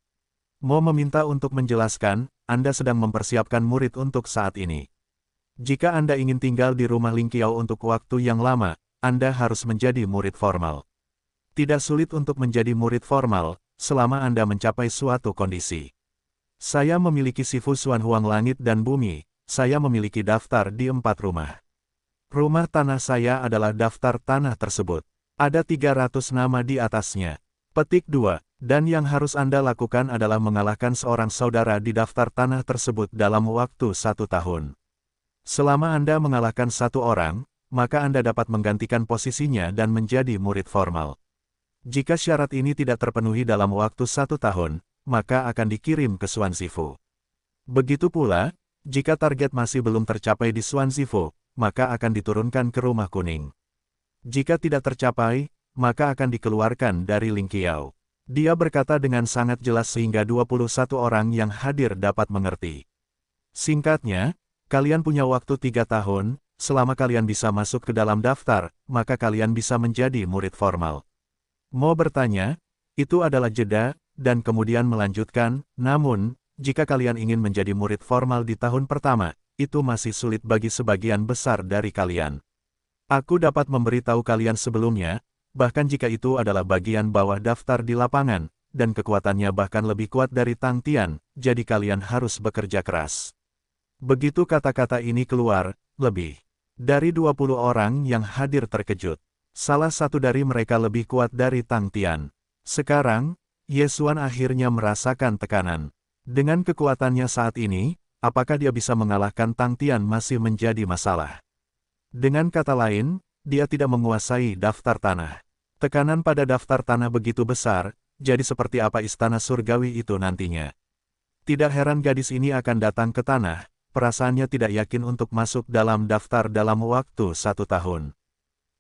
Mo meminta untuk menjelaskan, Anda sedang mempersiapkan murid untuk saat ini. Jika Anda ingin tinggal di rumah Ling Qiao untuk waktu yang lama, Anda harus menjadi murid formal. Tidak sulit untuk menjadi murid formal, selama Anda mencapai suatu kondisi. Saya memiliki Sifu Xuan Huang Langit dan Bumi, saya memiliki daftar di 4 rumah. Rumah tanah saya adalah daftar tanah tersebut. Ada 300 nama di atasnya. Petik 2. Dan yang harus Anda lakukan adalah mengalahkan seorang saudara di daftar tanah tersebut dalam waktu 1 tahun. Selama Anda mengalahkan 1 orang, maka Anda dapat menggantikan posisinya dan menjadi murid formal. Jika syarat ini tidak terpenuhi dalam waktu 1 tahun, maka akan dikirim ke Xuanzifu. Begitu pula, jika target masih belum tercapai di Xuanzifu, maka akan diturunkan ke Rumah Kuning. Jika tidak tercapai, maka akan dikeluarkan dari Ling Qiao. Dia berkata dengan sangat jelas sehingga 21 orang yang hadir dapat mengerti. Singkatnya, kalian punya waktu 3 tahun, selama kalian bisa masuk ke dalam daftar, maka kalian bisa menjadi murid formal. Mo bertanya, itu adalah jeda, dan kemudian melanjutkan, namun, jika kalian ingin menjadi murid formal di tahun pertama, itu masih sulit bagi sebagian besar dari kalian. Aku dapat memberitahu kalian sebelumnya, bahkan jika itu adalah bagian bawah daftar di lapangan, dan kekuatannya bahkan lebih kuat dari Tang Tian, jadi kalian harus bekerja keras. Begitu kata-kata ini keluar, lebih dari 20 orang yang hadir terkejut. Salah satu dari mereka lebih kuat dari Tang Tian. Sekarang, Ye Xuan akhirnya merasakan tekanan. Dengan kekuatannya saat ini, apakah dia bisa mengalahkan Tang Tian masih menjadi masalah. Dengan kata lain, dia tidak menguasai daftar tanah. Tekanan pada daftar tanah begitu besar, jadi seperti apa istana surgawi itu nantinya. Tidak heran gadis ini akan datang ke tanah, perasaannya tidak yakin untuk masuk dalam daftar dalam waktu 1 tahun.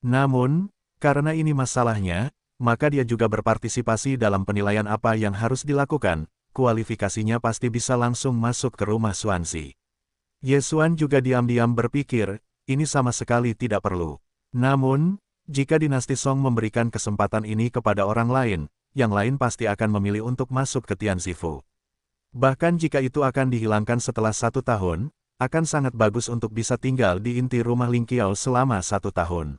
Namun, karena ini masalahnya, maka dia juga berpartisipasi dalam penilaian apa yang harus dilakukan. Kualifikasinya pasti bisa langsung masuk ke rumah Xuanzi. Ye Xuan juga diam-diam berpikir, ini sama sekali tidak perlu. Namun, jika dinasti Song memberikan kesempatan ini kepada orang lain, yang lain pasti akan memilih untuk masuk ke Tianzifu. Bahkan jika itu akan dihilangkan setelah 1 tahun, akan sangat bagus untuk bisa tinggal di inti rumah Ling Qiao selama 1 tahun.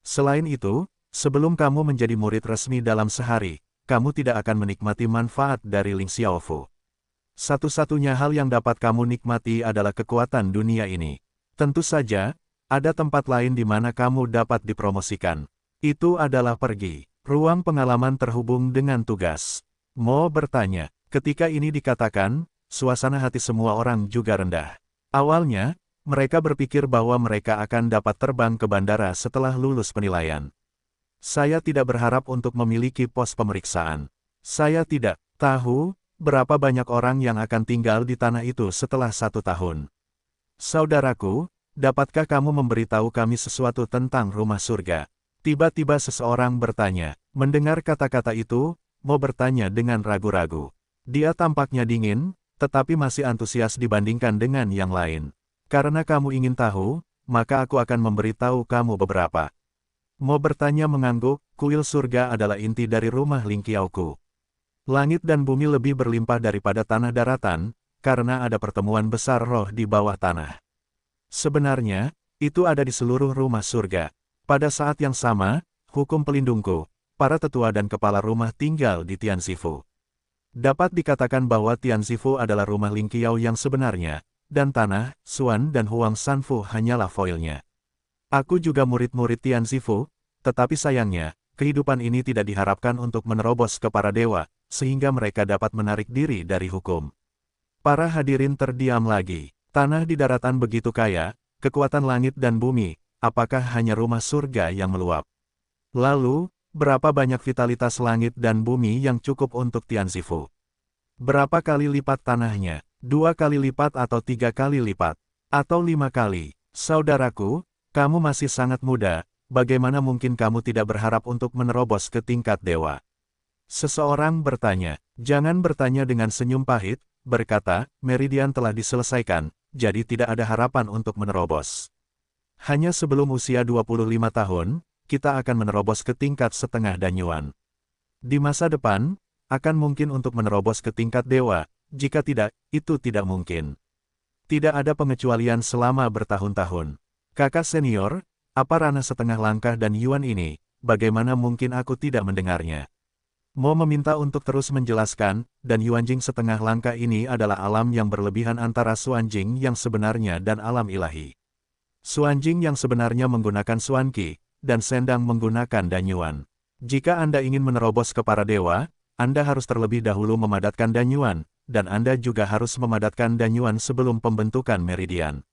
Selain itu, sebelum kamu menjadi murid resmi dalam sehari, kamu tidak akan menikmati manfaat dari Ling Xiaofu. Satu-satunya hal yang dapat kamu nikmati adalah kekuatan dunia ini. Tentu saja, ada tempat lain di mana kamu dapat dipromosikan. Itu adalah pergi. Ruang pengalaman terhubung dengan tugas. Mo bertanya. Ketika ini dikatakan, suasana hati semua orang juga rendah. Awalnya, mereka berpikir bahwa mereka akan dapat terbang ke bandara setelah lulus penilaian. Saya tidak berharap untuk memiliki pos pemeriksaan. Saya tidak tahu berapa banyak orang yang akan tinggal di tanah itu setelah 1 tahun. Saudaraku, dapatkah kamu memberitahu kami sesuatu tentang rumah surga? Tiba-tiba seseorang bertanya. Mendengar kata-kata itu, Mo bertanya dengan ragu-ragu. Dia tampaknya dingin, tetapi masih antusias dibandingkan dengan yang lain. Karena kamu ingin tahu, maka aku akan memberitahu kamu beberapa. Mo bertanya mengangguk, kuil surga adalah inti dari rumah Ling Qiaoku. Langit dan bumi lebih berlimpah daripada tanah daratan, karena ada pertemuan besar roh di bawah tanah. Sebenarnya, itu ada di seluruh rumah surga. Pada saat yang sama, hukum pelindungku, para tetua dan kepala rumah tinggal di Tianzifu. Dapat dikatakan bahwa Tianzifu adalah rumah Ling Qiao yang sebenarnya, dan tanah, Xuan dan Huang Sanfu hanyalah foilnya. Aku juga murid-murid Tianzifu, tetapi sayangnya, kehidupan ini tidak diharapkan untuk menerobos ke para dewa, sehingga mereka dapat menarik diri dari hukum. Para hadirin terdiam lagi. Tanah di daratan begitu kaya, kekuatan langit dan bumi, apakah hanya rumah surga yang meluap? Lalu, berapa banyak vitalitas langit dan bumi yang cukup untuk Tianzifu? Berapa kali lipat tanahnya? 2 kali lipat atau 3 kali lipat? Atau 5 kali? Saudaraku, kamu masih sangat muda, bagaimana mungkin kamu tidak berharap untuk menerobos ke tingkat dewa? Seseorang bertanya. Jangan bertanya dengan senyum pahit, berkata, meridian telah diselesaikan, jadi tidak ada harapan untuk menerobos. Hanya sebelum usia 25 tahun, kita akan menerobos ke tingkat setengah danyuan. Di masa depan, akan mungkin untuk menerobos ke tingkat dewa, jika tidak, itu tidak mungkin. Tidak ada pengecualian selama bertahun-tahun. Kakak senior, apa ranah setengah langkah dan yuan ini, bagaimana mungkin aku tidak mendengarnya? Mo meminta untuk terus menjelaskan, dan Yuanjing setengah langkah ini adalah alam yang berlebihan antara Xuanjing yang sebenarnya dan alam ilahi. Xuanjing yang sebenarnya menggunakan Xuanqi, dan Sendang menggunakan Danyuan. Jika Anda ingin menerobos ke para dewa, Anda harus terlebih dahulu memadatkan Danyuan, dan Anda juga harus memadatkan Danyuan sebelum pembentukan meridian.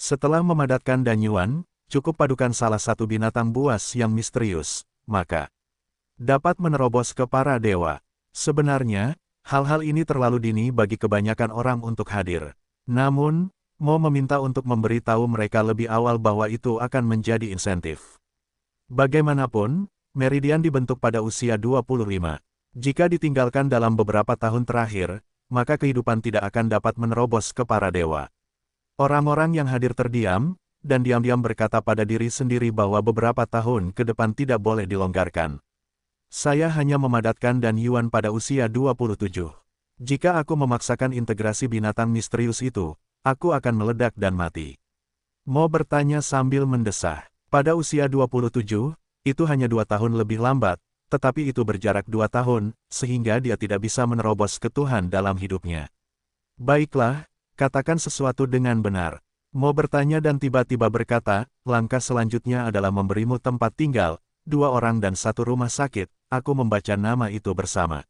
Setelah memadatkan Danyuan, cukup padukan salah satu binatang buas yang misterius, maka dapat menerobos ke para dewa. Sebenarnya, hal-hal ini terlalu dini bagi kebanyakan orang untuk hadir. Namun, Mo meminta untuk memberitahu mereka lebih awal bahwa itu akan menjadi insentif. Bagaimanapun, meridian dibentuk pada usia 25. Jika ditinggalkan dalam beberapa tahun terakhir, maka kehidupan tidak akan dapat menerobos ke para dewa. Orang-orang yang hadir terdiam, dan diam-diam berkata pada diri sendiri bahwa beberapa tahun ke depan tidak boleh dilonggarkan. Saya hanya memadatkan dan Yuan pada usia 27. Jika aku memaksakan integrasi binatang misterius itu, aku akan meledak dan mati. Mo bertanya sambil mendesah. Pada usia 27, itu hanya 2 tahun lebih lambat, tetapi itu berjarak 2 tahun, sehingga dia tidak bisa menerobos ke Tuhan dalam hidupnya. Baiklah, katakan sesuatu dengan benar. Mo bertanya dan tiba-tiba berkata, langkah selanjutnya adalah memberimu tempat tinggal, 2 orang dan 1 rumah sakit. Aku membaca nama itu bersama.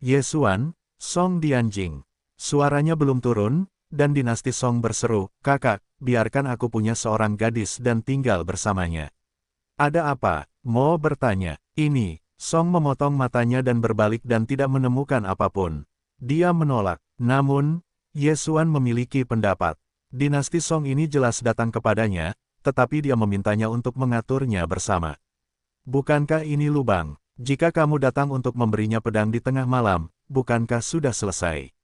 Yesuan, Song Dianjing. Suaranya belum turun, dan dinasti Song berseru, kakak, biarkan aku punya seorang gadis dan tinggal bersamanya. Ada apa? Mo bertanya. Ini, Song memotong matanya dan berbalik dan tidak menemukan apapun. Dia menolak. Namun, Yesuan memiliki pendapat. Dinasti Song ini jelas datang kepadanya, tetapi dia memintanya untuk mengaturnya bersama. Bukankah ini lubang? Jika kamu datang untuk memberinya pedang di tengah malam, bukankah sudah selesai?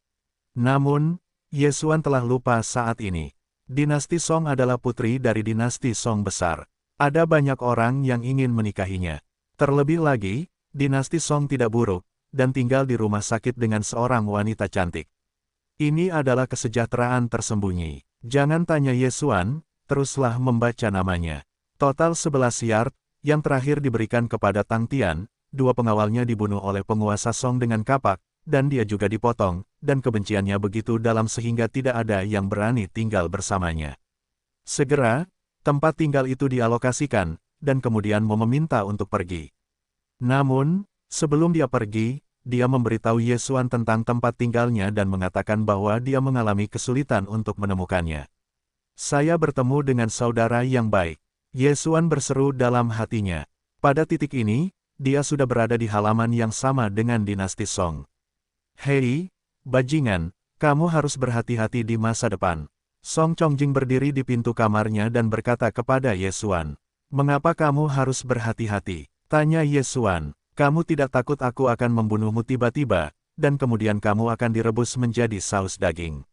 Namun, Yesuan telah lupa saat ini. Dinasti Song adalah putri dari dinasti Song besar. Ada banyak orang yang ingin menikahinya. Terlebih lagi, dinasti Song tidak buruk, dan tinggal di rumah sakit dengan seorang wanita cantik. Ini adalah kesejahteraan tersembunyi. Jangan tanya Yesuan, teruslah membaca namanya. Total 11 yard, yang terakhir diberikan kepada Tang Tian. 2 pengawalnya dibunuh oleh penguasa Song dengan kapak, dan dia juga dipotong, dan kebenciannya begitu dalam sehingga tidak ada yang berani tinggal bersamanya. Segera, tempat tinggal itu dialokasikan, dan kemudian Mo meminta untuk pergi. Namun, sebelum dia pergi, dia memberitahu Yesuan tentang tempat tinggalnya dan mengatakan bahwa dia mengalami kesulitan untuk menemukannya. Saya bertemu dengan saudara yang baik. Yesuan berseru dalam hatinya. Pada titik ini, dia sudah berada di halaman yang sama dengan dinasti Song. Hei, bajingan, kamu harus berhati-hati di masa depan. Song Chongjing berdiri di pintu kamarnya dan berkata kepada Yesuan. Mengapa kamu harus berhati-hati? Tanya Yesuan. Kamu tidak takut aku akan membunuhmu tiba-tiba, dan kemudian kamu akan direbus menjadi saus daging.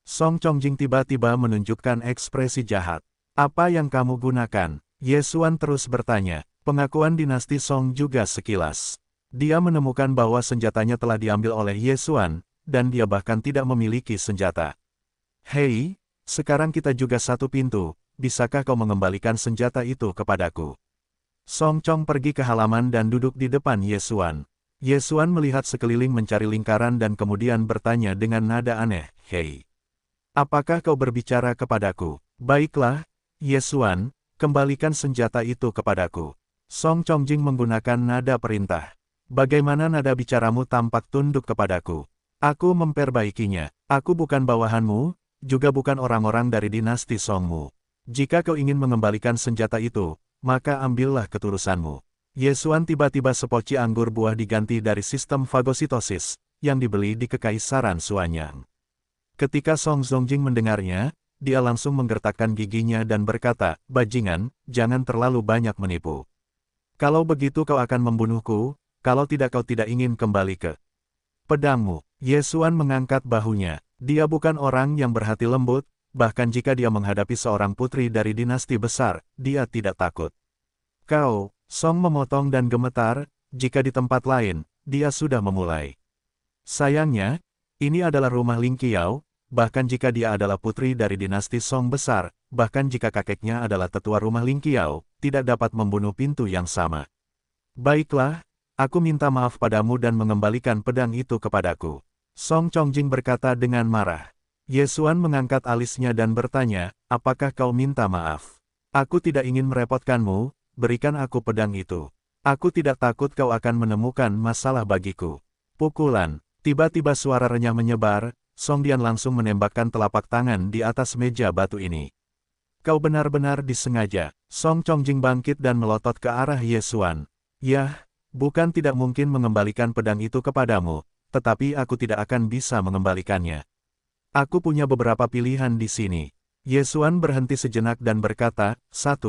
Song Chongjing tiba-tiba menunjukkan ekspresi jahat. Apa yang kamu gunakan? Yesuan terus bertanya. Pengakuan dinasti Song juga sekilas. Dia menemukan bahwa senjatanya telah diambil oleh Ye Xuan, dan dia bahkan tidak memiliki senjata. Hei, sekarang kita juga satu pintu, bisakah kau mengembalikan senjata itu kepadaku? Song Chong pergi ke halaman dan duduk di depan Ye Xuan. Ye Xuan melihat sekeliling mencari lingkaran dan kemudian bertanya dengan nada aneh, Hei, apakah kau berbicara kepadaku? Baiklah, Ye Xuan, kembalikan senjata itu kepadaku. Song Chongjing menggunakan nada perintah. Bagaimana nada bicaramu tampak tunduk kepadaku? Aku memperbaikinya. Aku bukan bawahanmu, juga bukan orang-orang dari dinasti Songmu. Jika kau ingin mengembalikan senjata itu, maka ambillah ketulusanmu. Ye Xuan tiba-tiba sepoci anggur buah diganti dari sistem fagositosis, yang dibeli di Kekaisaran Suanyang. Ketika Song Zongjing mendengarnya, dia langsung menggertakkan giginya dan berkata, bajingan, jangan terlalu banyak menipu. Kalau begitu kau akan membunuhku, kalau tidak kau tidak ingin kembali ke pedangmu. Ye Xuan mengangkat bahunya. Dia bukan orang yang berhati lembut, bahkan jika dia menghadapi seorang putri dari dinasti besar, dia tidak takut. Kau, Song memotong dan gemetar, jika di tempat lain, dia sudah memulai. Sayangnya, ini adalah rumah Ling Qiao, bahkan jika dia adalah putri dari dinasti Song besar, bahkan jika kakeknya adalah tetua rumah Ling Qiao, tidak dapat membunuh pintu yang sama. Baiklah, aku minta maaf padamu dan mengembalikan pedang itu kepadaku. Song Chongjing berkata dengan marah. Ye Xuan mengangkat alisnya dan bertanya, apakah kau minta maaf? Aku tidak ingin merepotkanmu, berikan aku pedang itu. Aku tidak takut kau akan menemukan masalah bagiku. Pukulan, tiba-tiba suara renyah menyebar, Song Dian langsung menembakkan telapak tangan di atas meja batu ini. Kau benar-benar disengaja. Song Chongjing bangkit dan melotot ke arah Ye Xuan. Yah, bukan tidak mungkin mengembalikan pedang itu kepadamu, tetapi aku tidak akan bisa mengembalikannya. Aku punya beberapa pilihan di sini. Ye Xuan berhenti sejenak dan berkata, 1.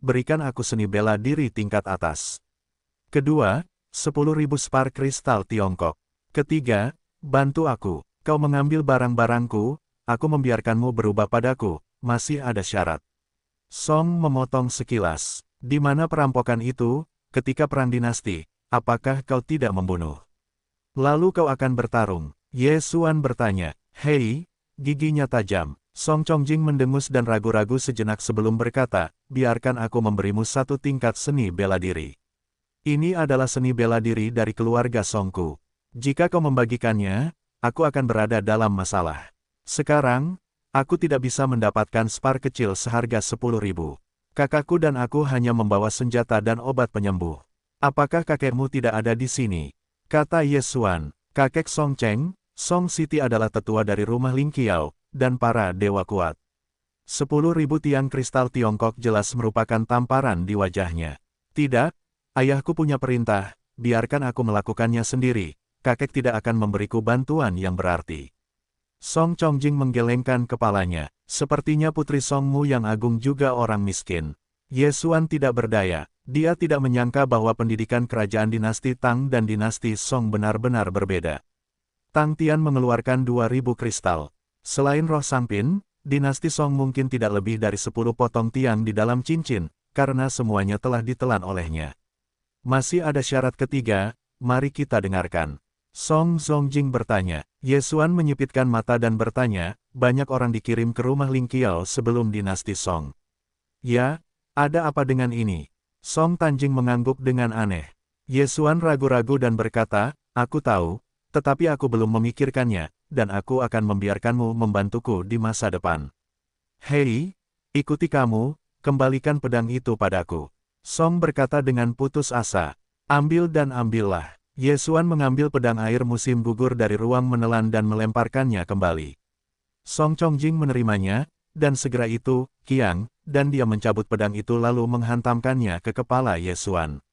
Berikan aku seni bela diri tingkat atas. Kedua, 10.000 spar kristal Tiongkok. Ketiga, bantu aku. Kau mengambil barang-barangku, aku membiarkanmu berubah padaku, masih ada syarat. Song memotong sekilas. Di mana perampokan itu, ketika perang dinasti, apakah kau tidak membunuh? Lalu kau akan bertarung. Ye Xuan bertanya. Hei, giginya tajam. Song Chongjing mendengus dan ragu-ragu sejenak sebelum berkata, biarkan aku memberimu satu tingkat seni bela diri. Ini adalah seni bela diri dari keluarga Songku. Jika kau membagikannya, aku akan berada dalam masalah. Sekarang, aku tidak bisa mendapatkan spar kecil seharga 10.000. Kakakku dan aku hanya membawa senjata dan obat penyembuh. Apakah kakekmu tidak ada di sini? Kata Ye Xuan, kakek Song Cheng, Song Siti adalah tetua dari rumah Ling Qiao, dan para dewa kuat. 10.000 tiang kristal Tiongkok jelas merupakan tamparan di wajahnya. Tidak, ayahku punya perintah, biarkan aku melakukannya sendiri, kakek tidak akan memberiku bantuan yang berarti. Song Chongjing menggelengkan kepalanya, sepertinya putri Songmu yang agung juga orang miskin. Ye Xuan tidak berdaya. Dia tidak menyangka bahwa pendidikan kerajaan dinasti Tang dan dinasti Song benar-benar berbeda. Tang Tian mengeluarkan 2.000 kristal. Selain roh Sangpin, dinasti Song mungkin tidak lebih dari 10 potong tiang di dalam cincin, karena semuanya telah ditelan olehnya. Masih ada syarat ketiga, mari kita dengarkan. Song Zongjing bertanya. Ye Xuan menyipitkan mata dan bertanya, banyak orang dikirim ke rumah Ling Qiao sebelum dinasti Song. Ya, ada apa dengan ini? Song Tanjing mengangguk dengan aneh. Ye Xuan ragu-ragu dan berkata, aku tahu, tetapi aku belum memikirkannya, dan aku akan membiarkanmu membantuku di masa depan. Hei, ikuti kamu, kembalikan pedang itu padaku. Song berkata dengan putus asa. Ambil dan ambillah. Ye Xuan mengambil pedang air musim gugur dari ruang menelan dan melemparkannya kembali. Song Chongjing menerimanya, dan segera itu, kiang, dan dia mencabut pedang itu lalu menghantamkannya ke kepala Ye Xuan.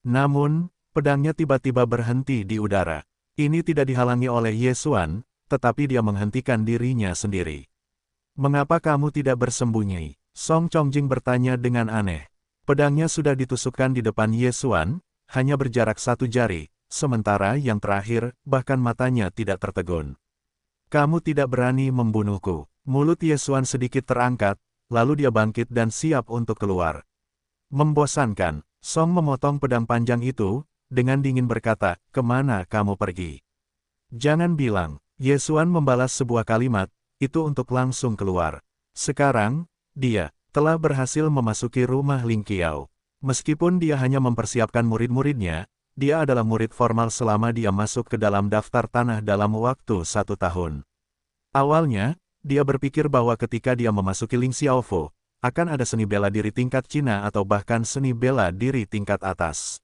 Namun, pedangnya tiba-tiba berhenti di udara. Ini tidak dihalangi oleh Ye Xuan, tetapi dia menghentikan dirinya sendiri. Mengapa kamu tidak bersembunyi? Song Chongjing bertanya dengan aneh. Pedangnya sudah ditusukkan di depan Ye Xuan, hanya berjarak 1 jari, sementara yang terakhir, bahkan matanya tidak tertegun. Kamu tidak berani membunuhku. Mulut Ye Xuan sedikit terangkat, lalu dia bangkit dan siap untuk keluar. Membosankan, Song memotong pedang panjang itu, dengan dingin berkata, "Kemana kamu pergi? Jangan bilang." Ye Xuan membalas sebuah kalimat, itu untuk langsung keluar. Sekarang, dia telah berhasil memasuki rumah Ling Qiao. Meskipun dia hanya mempersiapkan murid-muridnya, dia adalah murid formal selama dia masuk ke dalam daftar tanah dalam waktu 1 tahun. Awalnya, dia berpikir bahwa ketika dia memasuki Ling Xiaofo, akan ada seni bela diri tingkat Cina atau bahkan seni bela diri tingkat atas.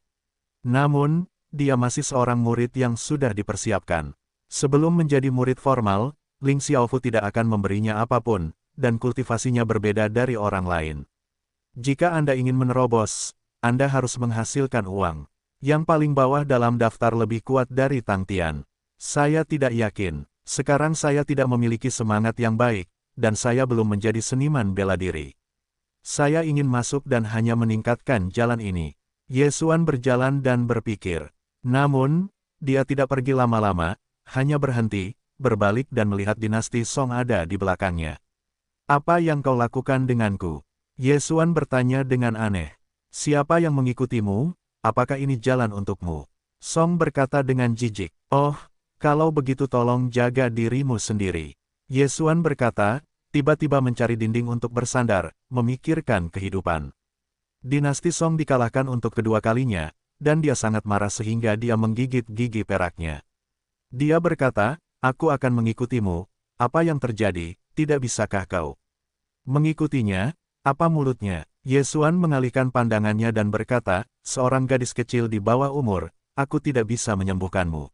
Namun, dia masih seorang murid yang sudah dipersiapkan. Sebelum menjadi murid formal, Ling Xiaofo tidak akan memberinya apapun, dan kultivasinya berbeda dari orang lain. Jika Anda ingin menerobos, Anda harus menghasilkan uang. Yang paling bawah dalam daftar lebih kuat dari Tang Tian. Saya tidak yakin. Sekarang saya tidak memiliki semangat yang baik, dan saya belum menjadi seniman bela diri. Saya ingin masuk dan hanya meningkatkan jalan ini. Ye Xuan berjalan dan berpikir. Namun, dia tidak pergi lama-lama, hanya berhenti, berbalik dan melihat dinasti Song ada di belakangnya. "Apa yang kau lakukan denganku?" Ye Xuan bertanya dengan aneh. "Siapa yang mengikutimu? Apakah ini jalan untukmu?" Song berkata dengan jijik. "Oh, kalau begitu tolong jaga dirimu sendiri." Ye Xuan berkata, tiba-tiba mencari dinding untuk bersandar, memikirkan kehidupan. Dinasti Song dikalahkan untuk kedua kalinya, dan dia sangat marah sehingga dia menggigit gigi peraknya. Dia berkata, "Aku akan mengikutimu, apa yang terjadi, tidak bisakah kau mengikutinya?" "Apa mulutnya?" Ye Xuan mengalihkan pandangannya dan berkata, "Seorang gadis kecil di bawah umur, aku tidak bisa menyembuhkanmu."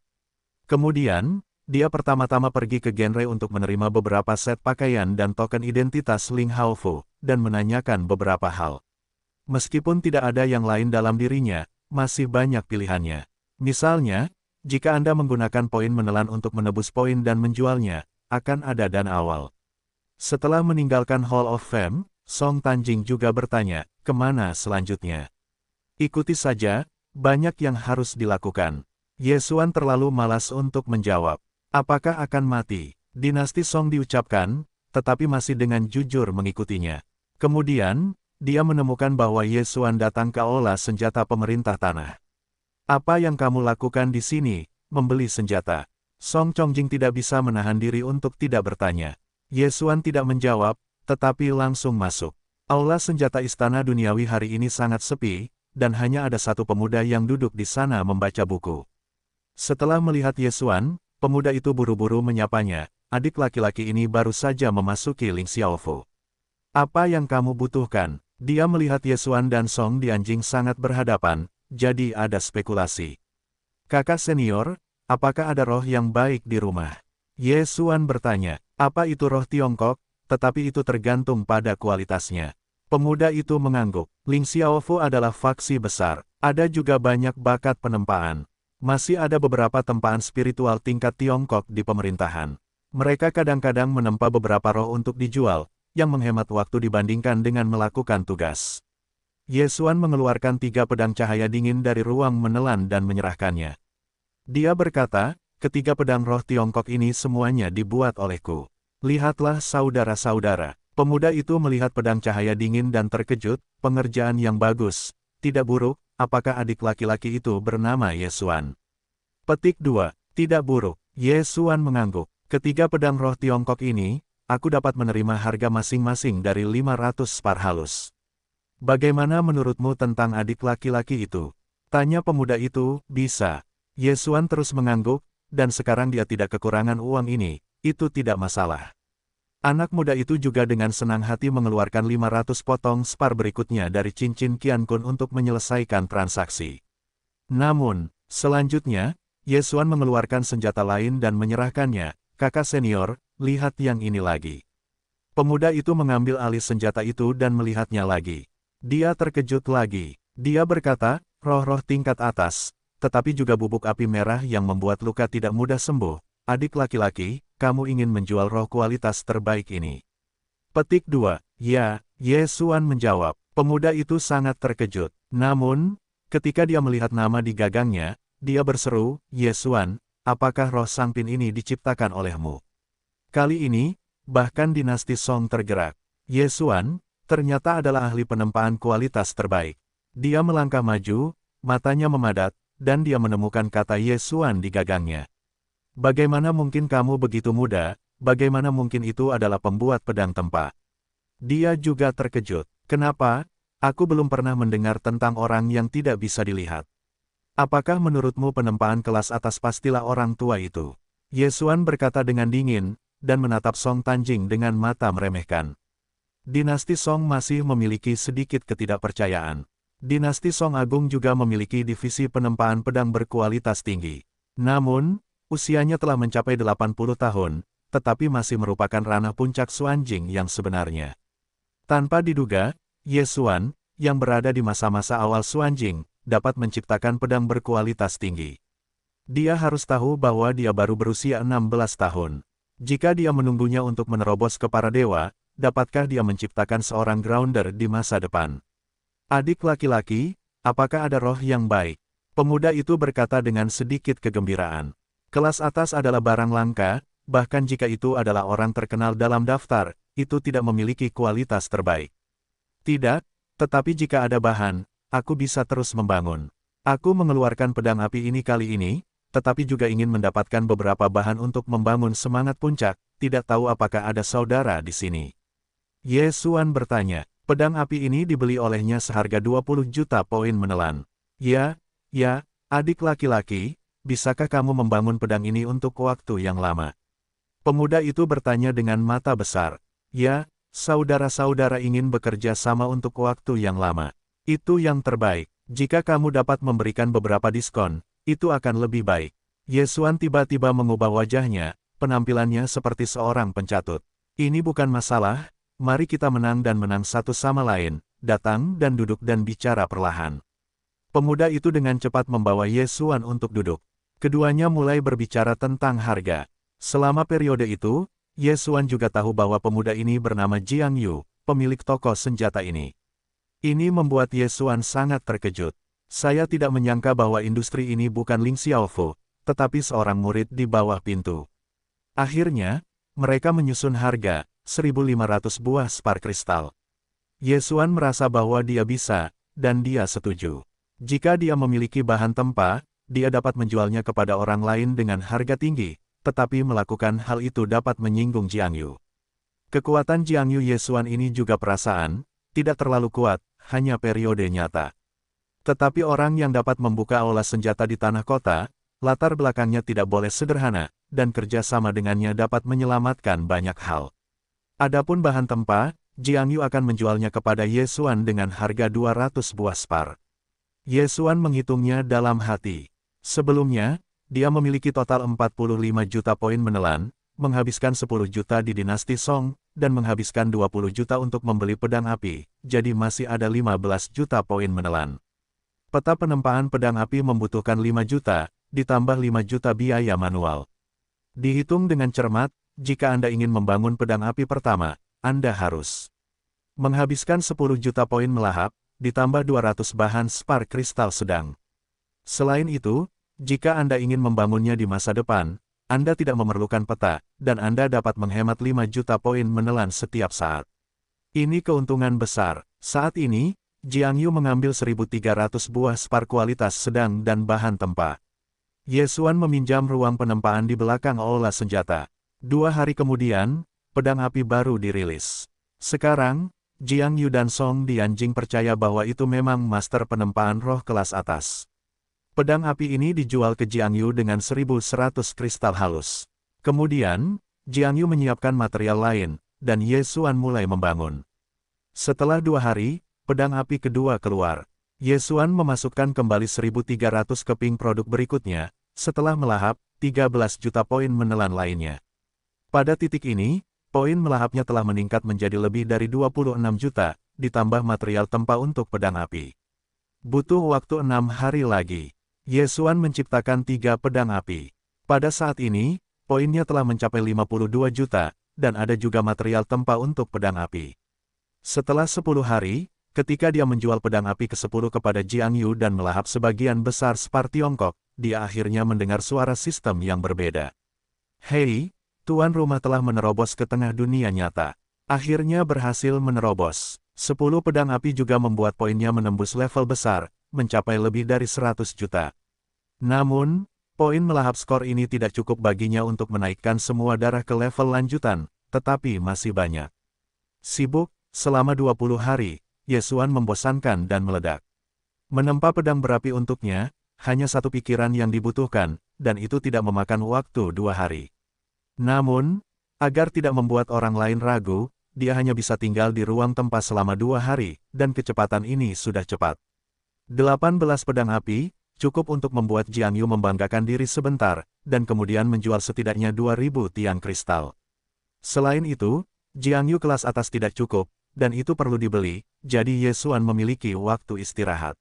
Kemudian, dia pertama-tama pergi ke genre untuk menerima beberapa set pakaian dan token identitas Ling Haofu, dan menanyakan beberapa hal. Meskipun tidak ada yang lain dalam dirinya, masih banyak pilihannya. Misalnya, jika Anda menggunakan poin menelan untuk menebus poin dan menjualnya, akan ada dana awal. Setelah meninggalkan Hall of Fame, Song Tanjing juga bertanya, "Kemana selanjutnya?" "Ikuti saja, banyak yang harus dilakukan." Ye Xuan terlalu malas untuk menjawab. "Apakah akan mati?" Dinasti Song diucapkan, tetapi masih dengan jujur mengikutinya. Kemudian, dia menemukan bahwa Ye Xuan datang ke aula senjata pemerintah tanah. "Apa yang kamu lakukan di sini? Membeli senjata?" Song Chongjing tidak bisa menahan diri untuk tidak bertanya. Ye Xuan tidak menjawab, tetapi langsung masuk. Aula senjata Istana Duniawi hari ini sangat sepi, dan hanya ada satu pemuda yang duduk di sana membaca buku. Setelah melihat Ye Xuan, pemuda itu buru-buru menyapanya, "Adik laki-laki ini baru saja memasuki Ling Xiaofo. Apa yang kamu butuhkan?" Dia melihat Ye Xuan dan Song Dianjing sangat berhadapan, jadi ada spekulasi. "Kakak senior, apakah ada roh yang baik di rumah?" Ye Xuan bertanya. "Apa itu roh Tiongkok? Tetapi itu tergantung pada kualitasnya." Pemuda itu mengangguk. Ling Xiaofo adalah faksi besar. Ada juga banyak bakat penempaan. Masih ada beberapa tempaan spiritual tingkat Tiongkok di pemerintahan. Mereka kadang-kadang menempa beberapa roh untuk dijual, yang menghemat waktu dibandingkan dengan melakukan tugas. Ye Xuan mengeluarkan 3 pedang cahaya dingin dari ruang menelan dan menyerahkannya. Dia berkata, "Ketiga pedang roh Tiongkok ini semuanya dibuat olehku. Lihatlah saudara-saudara." Pemuda itu melihat pedang cahaya dingin dan terkejut, "Pengerjaan yang bagus, tidak buruk. Apakah adik laki-laki itu bernama Ye Xuan?" Petik 2. Tidak buruk. Ye Xuan mengangguk. "Ketiga pedang roh Tiongkok ini, aku dapat menerima harga masing-masing dari 500 spar halus. Bagaimana menurutmu tentang adik laki-laki itu?" Tanya pemuda itu. "Bisa." Ye Xuan terus mengangguk, dan sekarang dia tidak kekurangan uang ini, itu tidak masalah. Anak muda itu juga dengan senang hati mengeluarkan 500 potong spar berikutnya dari cincin Qiankun untuk menyelesaikan transaksi. Namun, selanjutnya, Ye Xuan mengeluarkan senjata lain dan menyerahkannya. "Kakak senior, lihat yang ini lagi." Pemuda itu mengambil alih senjata itu dan melihatnya lagi. Dia terkejut lagi. Dia berkata, "Roh-roh tingkat atas, tetapi juga bubuk api merah yang membuat luka tidak mudah sembuh. Adik laki-laki, kamu ingin menjual roh kualitas terbaik ini?" Petik 2. "Ya," Ye Xuan menjawab. Pemuda itu sangat terkejut. Namun, ketika dia melihat nama di gagangnya, dia berseru, "Ye Xuan, apakah roh Sangpin ini diciptakan olehmu?" Kali ini, bahkan dinasti Song tergerak. Ye Xuan, ternyata adalah ahli penempaan kualitas terbaik. Dia melangkah maju, matanya memadat, dan dia menemukan kata Ye Xuan di gagangnya. Bagaimana mungkin kamu begitu muda, bagaimana mungkin itu adalah pembuat pedang tempa? Dia juga terkejut. Kenapa? Aku belum pernah mendengar tentang orang yang tidak bisa dilihat. Apakah menurutmu penempaan kelas atas pastilah orang tua itu? Ye Xuan berkata dengan dingin, dan menatap Song Tanjing dengan mata meremehkan. Dinasti Song masih memiliki sedikit ketidakpercayaan. Dinasti Song Agung juga memiliki divisi penempaan pedang berkualitas tinggi. Namun, usianya telah mencapai 80 tahun, tetapi masih merupakan ranah puncak Xuanjing yang sebenarnya. Tanpa diduga, Ye Xuan, yang berada di masa-masa awal Xuanjing, dapat menciptakan pedang berkualitas tinggi. Dia harus tahu bahwa dia baru berusia 16 tahun. Jika dia menunggunya untuk menerobos ke para dewa, dapatkah dia menciptakan seorang grounder di masa depan? Adik laki-laki, apakah ada roh yang baik? Pemuda itu berkata dengan sedikit kegembiraan. Kelas atas adalah barang langka, bahkan jika itu adalah orang terkenal dalam daftar, itu tidak memiliki kualitas terbaik. Tidak, tetapi jika ada bahan, aku bisa terus membangun. Aku mengeluarkan pedang api ini kali ini, tetapi juga ingin mendapatkan beberapa bahan untuk membangun semangat puncak, tidak tahu apakah ada saudara di sini. Ye Xuan bertanya, pedang api ini dibeli olehnya seharga 20 juta poin menelan. Ya, adik laki-laki, bisakah kamu membangun pedang ini untuk waktu yang lama? Pemuda itu bertanya dengan mata besar. Ya, saudara-saudara ingin bekerja sama untuk waktu yang lama. Itu yang terbaik. Jika kamu dapat memberikan beberapa diskon, itu akan lebih baik. Ye Xuan tiba-tiba mengubah wajahnya, penampilannya seperti seorang pencatut. Ini bukan masalah, mari kita menang dan menang satu sama lain, datang dan duduk dan bicara perlahan. Pemuda itu dengan cepat membawa Ye Xuan untuk duduk. Keduanya mulai berbicara tentang harga. Selama periode itu, Ye Xuan juga tahu bahwa pemuda ini bernama Jiang Yu, pemilik toko senjata ini. Ini membuat Ye Xuan sangat terkejut. Saya tidak menyangka bahwa industri ini bukan Ling Xiaofu, tetapi seorang murid di bawah pintu. Akhirnya, mereka menyusun harga, 1.500 buah spar kristal. Ye Xuan merasa bahwa dia bisa, dan dia setuju. Jika dia memiliki bahan tempa, dia dapat menjualnya kepada orang lain dengan harga tinggi, tetapi melakukan hal itu dapat menyinggung Jiang Yu. Kekuatan Jiang Yu Ye Xuan ini juga perasaan, tidak terlalu kuat, hanya periode nyata. Tetapi orang yang dapat membuka aula senjata di tanah kota, latar belakangnya tidak boleh sederhana, dan kerja sama dengannya dapat menyelamatkan banyak hal. Adapun bahan tempa, Jiang Yu akan menjualnya kepada Ye Xuan dengan harga 200 buah spar. Ye Xuan menghitungnya dalam hati. Sebelumnya, dia memiliki total 45 juta poin menelan, menghabiskan 10 juta di dinasti Song, dan menghabiskan 20 juta untuk membeli pedang api, jadi masih ada 15 juta poin menelan. Peta penempaan pedang api membutuhkan 5 juta, ditambah 5 juta biaya manual. Dihitung dengan cermat, jika Anda ingin membangun pedang api pertama, Anda harus menghabiskan 10 juta poin melahap, ditambah 200 bahan spar kristal sedang. Selain itu, jika Anda ingin membangunnya di masa depan, Anda tidak memerlukan peta, dan Anda dapat menghemat 5 juta poin menelan setiap saat. Ini keuntungan besar. Saat ini, Jiang Yu mengambil 1.300 buah spar kualitas sedang dan bahan tempa. Ye Xuan meminjam ruang penempaan di belakang aula senjata. 2 hari kemudian, pedang api baru dirilis. Sekarang, Jiang Yu dan Song Dianjing percaya bahwa itu memang master penempaan roh kelas atas. Pedang api ini dijual ke Jiang Yu dengan 1.100 kristal halus. Kemudian, Jiang Yu menyiapkan material lain, dan Ye Xuan mulai membangun. Setelah 2 hari, pedang api kedua keluar. Ye Xuan memasukkan kembali 1.300 keping produk berikutnya, setelah melahap 13 juta poin menelan lainnya. Pada titik ini, poin melahapnya telah meningkat menjadi lebih dari 26 juta, ditambah material tempa untuk pedang api. Butuh waktu 6 hari lagi. Ye Xuan menciptakan 3 pedang api. Pada saat ini, poinnya telah mencapai 52 juta, dan ada juga material tempa untuk pedang api. Setelah 10 hari, ketika dia menjual pedang api ke-10 kepada Jiang Yu dan melahap sebagian besar spar Tiongkok, dia akhirnya mendengar suara sistem yang berbeda. Hei, tuan rumah telah menerobos ke tengah dunia nyata. Akhirnya berhasil menerobos. 10 pedang api juga membuat poinnya menembus level besar, mencapai lebih dari 100 juta. Namun, poin melahap skor ini tidak cukup baginya untuk menaikkan semua darah ke level lanjutan, tetapi masih banyak. Sibuk, selama 20 hari, Yesuan membosankan dan meledak. Menempa pedang berapi untuknya, hanya satu pikiran yang dibutuhkan, dan itu tidak memakan waktu 2 hari. Namun, agar tidak membuat orang lain ragu, dia hanya bisa tinggal di ruang tempat selama 2 hari, dan kecepatan ini sudah cepat. 18 pedang api, cukup untuk membuat Jiang Yu membanggakan diri sebentar, dan kemudian menjual setidaknya 2.000 tiang kristal. Selain itu, Jiang Yu kelas atas tidak cukup, dan itu perlu dibeli, jadi Yesuan memiliki waktu istirahat.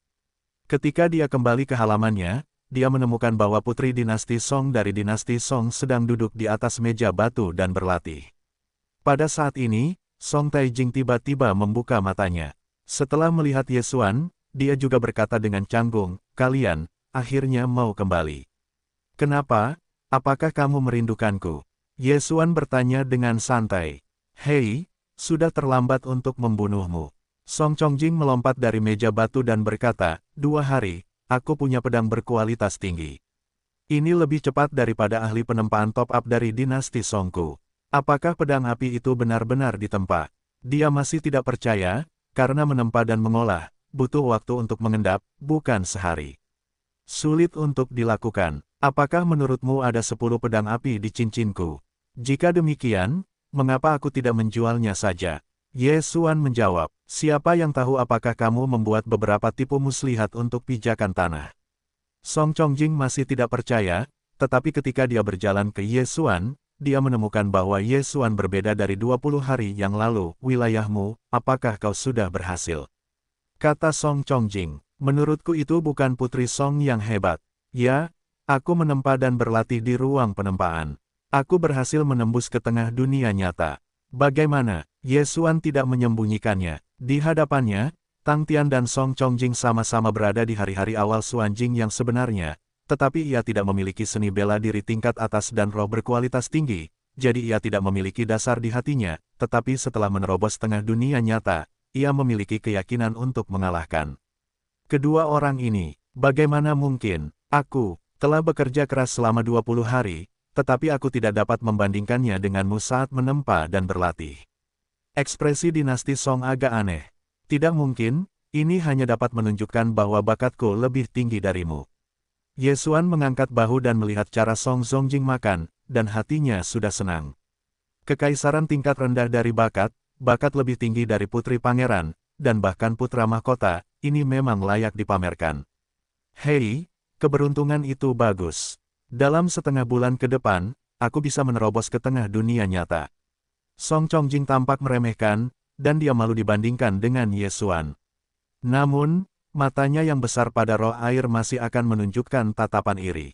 Ketika dia kembali ke halamannya, dia menemukan bahwa putri dinasti Song dari dinasti Song sedang duduk di atas meja batu dan berlatih. Pada saat ini, Song Taijing tiba-tiba membuka matanya. Setelah melihat Yesuan, dia juga berkata dengan canggung, "Kalian, akhirnya mau kembali. Kenapa? Apakah kamu merindukanku?" Yesuan bertanya dengan santai. "Hei, sudah terlambat untuk membunuhmu." Song Chongjing melompat dari meja batu dan berkata, "2 hari, aku punya pedang berkualitas tinggi. Ini lebih cepat daripada ahli penempaan top-up dari dinasti Songku. Apakah pedang api itu benar-benar ditempa?" Dia masih tidak percaya, karena menempa dan mengolah butuh waktu untuk mengendap, bukan sehari. Sulit untuk dilakukan. Apakah menurutmu ada 10 pedang api di cincinku? Jika demikian, mengapa aku tidak menjualnya saja? Yesuan menjawab, "Siapa yang tahu apakah kamu membuat beberapa tipu muslihat untuk pijakan tanah?" Song Chongjing masih tidak percaya, tetapi ketika dia berjalan ke Yesuan, dia menemukan bahwa Yesuan berbeda dari 20 hari yang lalu. "Wilayahmu, apakah kau sudah berhasil?" Kata Song Chongjing, "Menurutku itu bukan putri Song yang hebat. Ya, aku menempa dan berlatih di ruang penempaan. Aku berhasil menembus ke tengah dunia nyata." Bagaimana? Yesuan tidak menyembunyikannya. Di hadapannya, Tang Tian dan Song Chongjing sama-sama berada di hari-hari awal Xuanjing yang sebenarnya, tetapi ia tidak memiliki seni bela diri tingkat atas dan roh berkualitas tinggi, jadi ia tidak memiliki dasar di hatinya, tetapi setelah menerobos tengah dunia nyata, ia memiliki keyakinan untuk mengalahkan kedua orang ini. Bagaimana mungkin? Aku telah bekerja keras selama 20 hari, tetapi aku tidak dapat membandingkannya denganmu saat menempa dan berlatih. Ekspresi dinasti Song agak aneh. Tidak mungkin, ini hanya dapat menunjukkan bahwa bakatku lebih tinggi darimu. Yesuan mengangkat bahu dan melihat cara Song Zongjing makan, dan hatinya sudah senang. Kekaisaran tingkat rendah dari bakat lebih tinggi dari putri pangeran, dan bahkan putra mahkota, ini memang layak dipamerkan. Hei, keberuntungan itu bagus. Dalam setengah bulan ke depan, aku bisa menerobos ke tengah dunia nyata. Song Chongjing tampak meremehkan, dan dia malu dibandingkan dengan Yesuan. Namun, matanya yang besar pada roh air masih akan menunjukkan tatapan iri.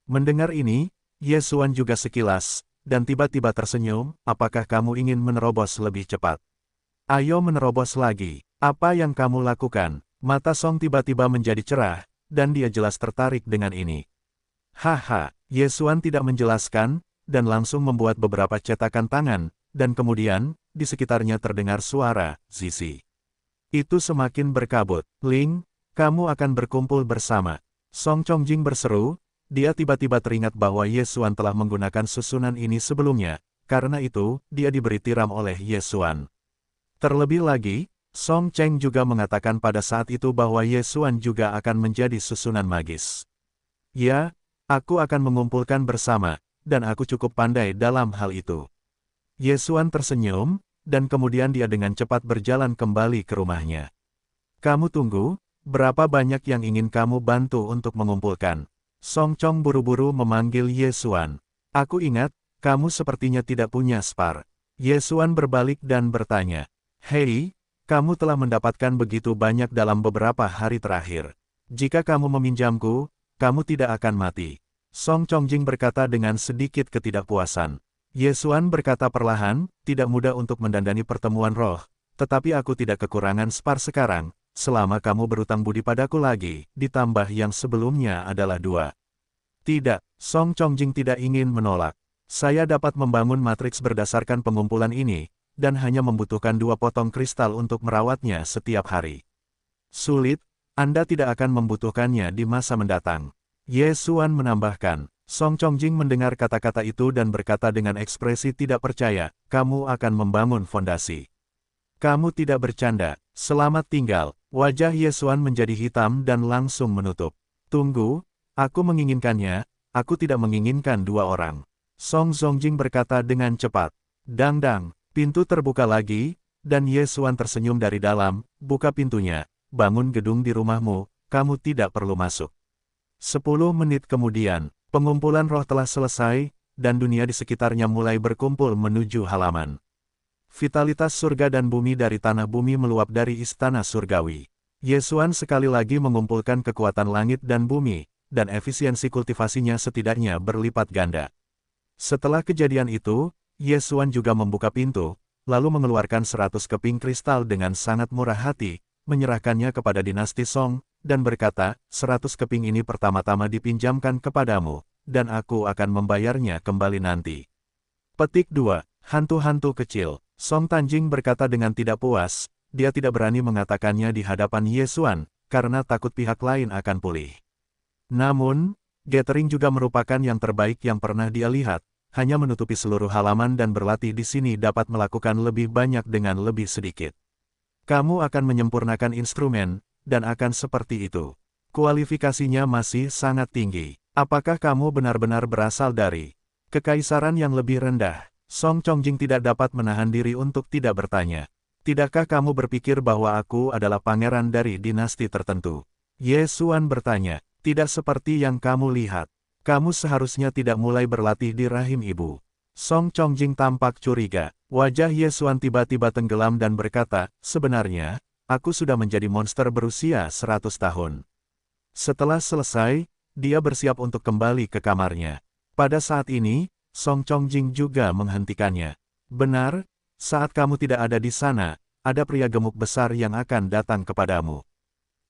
Mendengar ini, Yesuan juga sekilas, dan tiba-tiba tersenyum, "Apakah kamu ingin menerobos lebih cepat? Ayo menerobos lagi. Apa yang kamu lakukan?" Mata Song tiba-tiba menjadi cerah, dan dia jelas tertarik dengan ini. Haha, Yesuan tidak menjelaskan, dan langsung membuat beberapa cetakan tangan, dan kemudian, di sekitarnya terdengar suara, "Zizi." Itu semakin berkabut. "Ling, kamu akan berkumpul bersama." Song Chongjing berseru. Dia tiba-tiba teringat bahwa Yesuan telah menggunakan susunan ini sebelumnya, karena itu, dia diberi tiram oleh Yesuan. Terlebih lagi, Song Cheng juga mengatakan pada saat itu bahwa Yesuan juga akan menjadi susunan magis. "Ya, aku akan mengumpulkan bersama, dan aku cukup pandai dalam hal itu." Yesuan tersenyum, dan kemudian dia dengan cepat berjalan kembali ke rumahnya. "Kamu tunggu, berapa banyak yang ingin kamu bantu untuk mengumpulkan?" Song Chong buru-buru memanggil Yesuan. "Aku ingat, kamu sepertinya tidak punya spar." Yesuan berbalik dan bertanya, "Hei, kamu telah mendapatkan begitu banyak dalam beberapa hari terakhir. Jika kamu meminjamku, kamu tidak akan mati." Song Chongjing berkata dengan sedikit ketidakpuasan. Yesuan berkata perlahan, "Tidak mudah untuk mendandani pertemuan roh, tetapi aku tidak kekurangan spar sekarang. Selama kamu berutang budi padaku lagi, ditambah yang sebelumnya adalah 2. Tidak, Song Chongjing tidak ingin menolak. "Saya dapat membangun matriks berdasarkan pengumpulan ini, dan hanya membutuhkan 2 potong kristal untuk merawatnya setiap hari. Sulit, Anda tidak akan membutuhkannya di masa mendatang." Ye Xuan menambahkan. Song Chongjing mendengar kata-kata itu dan berkata dengan ekspresi tidak percaya, kamu akan membangun fondasi. Kamu tidak bercanda. Selamat tinggal. Wajah Ye Xuan menjadi hitam dan langsung menutup. Tunggu, aku menginginkannya, aku tidak menginginkan dua orang. Song Zongjing berkata dengan cepat. Dang-dang, pintu terbuka lagi, dan Ye Xuan tersenyum dari dalam, buka pintunya, bangun gedung di rumahmu, kamu tidak perlu masuk. 10 menit kemudian, pengumpulan roh telah selesai, dan dunia di sekitarnya mulai berkumpul menuju halaman. Vitalitas surga dan bumi dari tanah bumi meluap dari istana surgawi. Ye Xuan sekali lagi mengumpulkan kekuatan langit dan bumi, dan efisiensi kultivasinya setidaknya berlipat ganda. Setelah kejadian itu, Ye Xuan juga membuka pintu, lalu mengeluarkan 100 keping kristal dengan sangat murah hati, menyerahkannya kepada dinasti Song, dan berkata, 100 keping ini pertama-tama dipinjamkan kepadamu, dan aku akan membayarnya kembali nanti. Petik 2. Hantu-hantu kecil. Song Tanjing berkata dengan tidak puas, dia tidak berani mengatakannya di hadapan Ye Xuan, karena takut pihak lain akan pulih. Namun, gathering juga merupakan yang terbaik yang pernah dia lihat, hanya menutupi seluruh halaman dan berlatih di sini dapat melakukan lebih banyak dengan lebih sedikit. Kamu akan menyempurnakan instrumen, dan akan seperti itu. Kualifikasinya masih sangat tinggi. Apakah kamu benar-benar berasal dari kekaisaran yang lebih rendah? Song Chongjing tidak dapat menahan diri untuk tidak bertanya. Tidakkah kamu berpikir bahwa aku adalah pangeran dari dinasti tertentu? Ye Xuan bertanya, tidak seperti yang kamu lihat. Kamu seharusnya tidak mulai berlatih di rahim ibu. Song Chongjing tampak curiga. Wajah Ye Xuan tiba-tiba tenggelam dan berkata, sebenarnya, aku sudah menjadi monster berusia 100 tahun. Setelah selesai, dia bersiap untuk kembali ke kamarnya. Pada saat ini, Song Chongjing juga menghentikannya. Benar, saat kamu tidak ada di sana, ada pria gemuk besar yang akan datang kepadamu.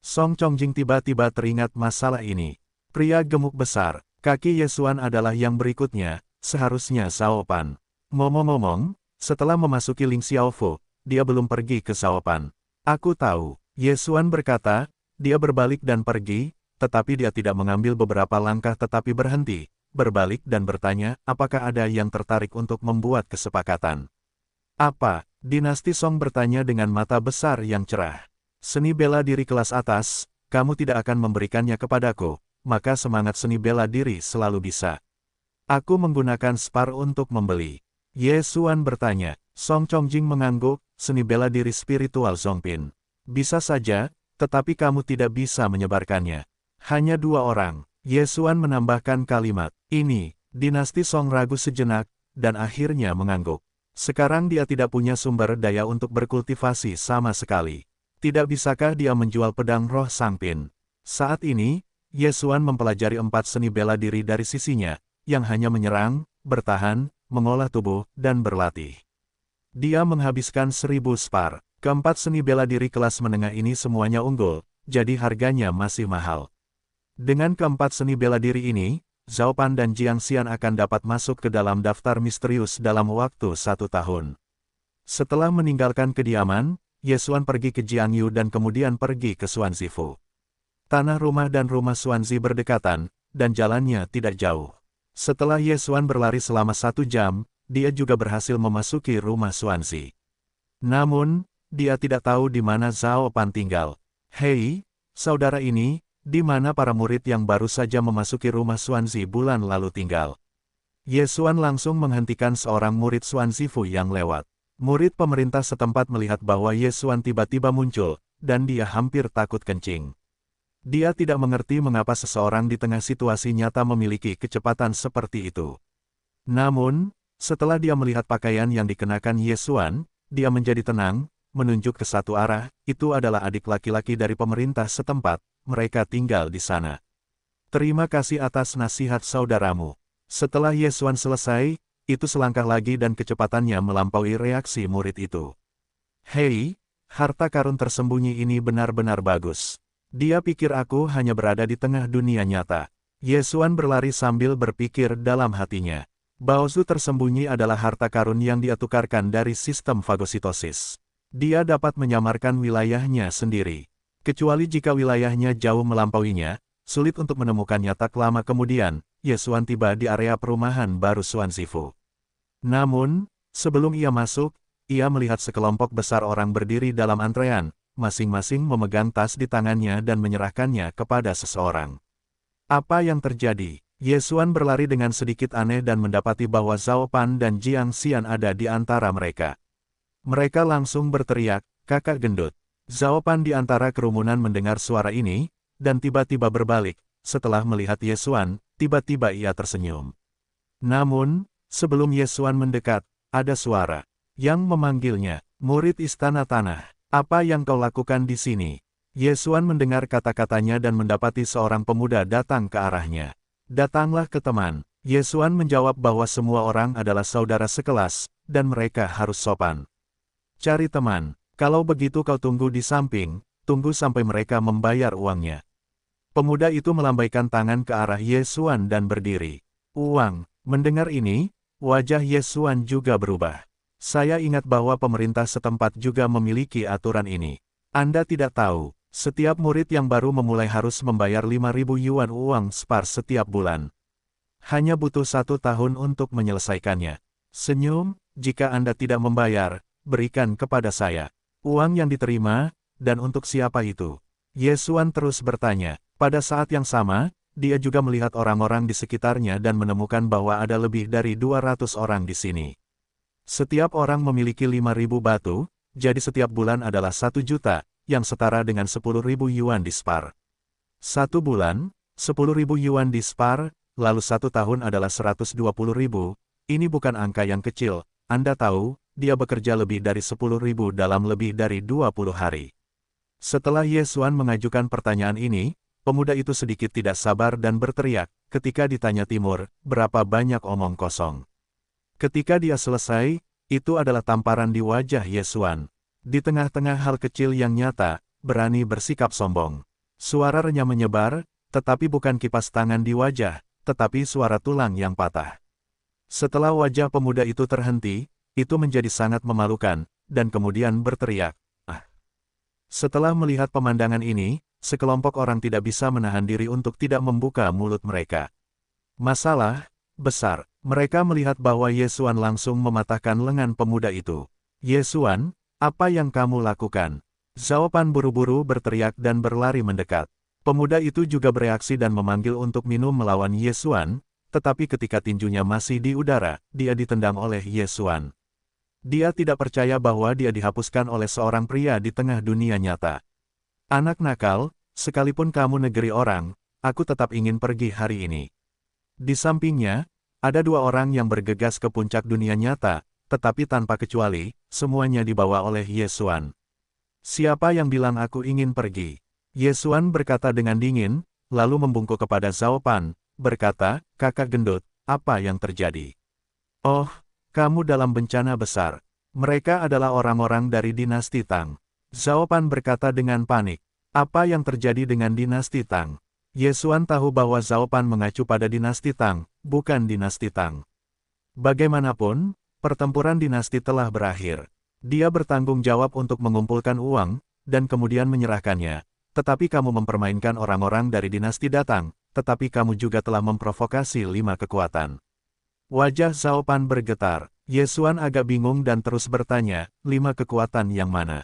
Song Chongjing tiba-tiba teringat masalah ini. Pria gemuk besar, kaki Ye Xuan adalah yang berikutnya, seharusnya Shao Pan. Ngomong-ngomong, setelah memasuki Ling Xiaofo, dia belum pergi ke Shao Pan. Aku tahu, Ye Xuan berkata, dia berbalik dan pergi, tetapi dia tidak mengambil beberapa langkah tetapi berhenti, berbalik dan bertanya, apakah ada yang tertarik untuk membuat kesepakatan? Apa? Dinasti Song bertanya dengan mata besar yang cerah. Seni bela diri kelas atas, kamu tidak akan memberikannya kepadaku, maka semangat seni bela diri selalu bisa. Aku menggunakan spar untuk membeli. Ye Xuan bertanya. Song Chongjing mengangguk, seni bela diri spiritual Zongpin. Bisa saja, tetapi kamu tidak bisa menyebarkannya. Hanya 2 orang. Ye Xuan menambahkan kalimat. Ini, dinasti Song ragu sejenak, dan akhirnya mengangguk. Sekarang dia tidak punya sumber daya untuk berkultivasi sama sekali. Tidak bisakah dia menjual pedang roh Sangpin? Saat ini, Ye Xuan mempelajari 4 seni bela diri dari sisinya, yang hanya menyerang, bertahan, mengolah tubuh, dan berlatih. Dia menghabiskan 1000 spar. Keempat seni bela diri kelas menengah ini semuanya unggul, jadi harganya masih mahal. Dengan keempat seni bela diri ini, Zhao Pan dan Jiang Xian akan dapat masuk ke dalam daftar misterius dalam waktu 1 tahun. Setelah meninggalkan kediaman, Ye Xuan pergi ke Jiangyu dan kemudian pergi ke Xuanzifu. Tanah rumah dan rumah Xuanzi berdekatan, dan jalannya tidak jauh. Setelah Ye Xuan berlari selama 1 jam, dia juga berhasil memasuki rumah Xuanzi. Namun, dia tidak tahu di mana Zhao Pan tinggal. Hei, saudara ini, di mana para murid yang baru saja memasuki rumah Xuanzi bulan lalu tinggal? Ye Xuan langsung menghentikan seorang murid Xuanzifu yang lewat. Murid pemerintah setempat melihat bahwa Ye Xuan tiba-tiba muncul, dan dia hampir takut kencing. Dia tidak mengerti mengapa seseorang di tengah situasi nyata memiliki kecepatan seperti itu. Namun, setelah dia melihat pakaian yang dikenakan Ye Xuan, dia menjadi tenang, menunjuk ke satu arah, itu adalah adik laki-laki dari pemerintah setempat, mereka tinggal di sana. Terima kasih atas nasihat saudaramu. Setelah Ye Xuan selesai, itu selangkah lagi dan kecepatannya melampaui reaksi murid itu. Hei, harta karun tersembunyi ini benar-benar bagus. Dia pikir aku hanya berada di tengah dunia nyata. Ye Xuan berlari sambil berpikir dalam hatinya. Baozu tersembunyi adalah harta karun yang dia tukarkan dari sistem fagositosis. Dia dapat menyamarkan wilayahnya sendiri. Kecuali jika wilayahnya jauh melampauinya, sulit untuk menemukannya. Tak lama kemudian, Ye Xuan tiba di area perumahan baru Xuan Zifu. Namun, sebelum ia masuk, ia melihat sekelompok besar orang berdiri dalam antrean, masing-masing memegang tas di tangannya dan menyerahkannya kepada seseorang. Apa yang terjadi? Ye Xuan berlari dengan sedikit aneh dan mendapati bahwa Zhao Pan dan Jiang Xian ada di antara mereka. Mereka langsung berteriak, "Kakak gendut!" Zhao Pan di antara kerumunan mendengar suara ini, dan tiba-tiba berbalik. Setelah melihat Ye Xuan, tiba-tiba ia tersenyum. Namun, sebelum Ye Xuan mendekat, ada suara yang memanggilnya, "Murid Istana Tanah, apa yang kau lakukan di sini?" Ye Xuan mendengar kata-katanya dan mendapati seorang pemuda datang ke arahnya. "Datanglah ke teman." Ye Xuan menjawab bahwa semua orang adalah saudara sekelas, dan mereka harus sopan. "Cari teman, kalau begitu kau tunggu di samping, tunggu sampai mereka membayar uangnya." Pemuda itu melambaikan tangan ke arah Ye Xuan dan berdiri. "Uang." Mendengar ini, wajah Ye Xuan juga berubah. "Saya ingat bahwa pemerintah setempat juga memiliki aturan ini. Anda tidak tahu, setiap murid yang baru memulai harus membayar 5.000 yuan uang spar setiap bulan. Hanya butuh 1 tahun untuk menyelesaikannya. Senyum, jika Anda tidak membayar, berikan kepada saya." Uang yang diterima, dan untuk siapa itu? Ye Xuan terus bertanya. Pada saat yang sama, dia juga melihat orang-orang di sekitarnya dan menemukan bahwa ada lebih dari 200 orang di sini. Setiap orang memiliki 5.000 batu, jadi setiap bulan adalah 1 juta, yang setara dengan 10.000 yuan di spar. 1 bulan, 10.000 yuan di spar, lalu 1 tahun adalah 120.000, ini bukan angka yang kecil. Anda tahu, dia bekerja lebih dari 10.000 dalam lebih dari 20 hari. Setelah Ye Xuan mengajukan pertanyaan ini, pemuda itu sedikit tidak sabar dan berteriak, ketika ditanya Timur, "Berapa banyak omong kosong?" Ketika dia selesai, itu adalah tamparan di wajah Ye Xuan. Di tengah-tengah hal kecil yang nyata, berani bersikap sombong. Suara renyah menyebar, tetapi bukan kipas tangan di wajah, tetapi suara tulang yang patah. Setelah wajah pemuda itu terhenti, itu menjadi sangat memalukan, dan kemudian berteriak, "Ah!" Setelah melihat pemandangan ini, sekelompok orang tidak bisa menahan diri untuk tidak membuka mulut mereka. Masalah besar. Mereka melihat bahwa Ye Xuan langsung mematahkan lengan pemuda itu. "Ye Xuan, apa yang kamu lakukan?" Zhao Pan buru-buru berteriak dan berlari mendekat. Pemuda itu juga bereaksi dan memanggil untuk minum melawan Ye Xuan, tetapi ketika tinjunya masih di udara, dia ditendang oleh Ye Xuan. Dia tidak percaya bahwa dia dihapuskan oleh seorang pria di tengah dunia nyata. "Anak nakal, sekalipun kamu negeri orang, aku tetap ingin pergi hari ini." Di sampingnya, ada 2 orang yang bergegas ke puncak dunia nyata, tetapi tanpa kecuali, semuanya dibawa oleh Ye Xuan. "Siapa yang bilang aku ingin pergi?" Ye Xuan berkata dengan dingin, lalu membungkuk kepada Zhao Pan, berkata, "Kakak gendut, apa yang terjadi?" "Oh, kamu dalam bencana besar. Mereka adalah orang-orang dari dinasti Tang." Zhao Pan berkata dengan panik. "Apa yang terjadi dengan dinasti Tang?" Ye Xuan tahu bahwa Zhao Pan mengacu pada dinasti Tang, bukan dinasti Tang. Bagaimanapun, pertempuran dinasti telah berakhir. Dia bertanggung jawab untuk mengumpulkan uang, dan kemudian menyerahkannya. Tetapi kamu mempermainkan orang-orang dari dinasti datang, tetapi kamu juga telah memprovokasi 5 kekuatan. Wajah Zhao Pan bergetar. Ye Xuan agak bingung dan terus bertanya, 5 kekuatan yang mana?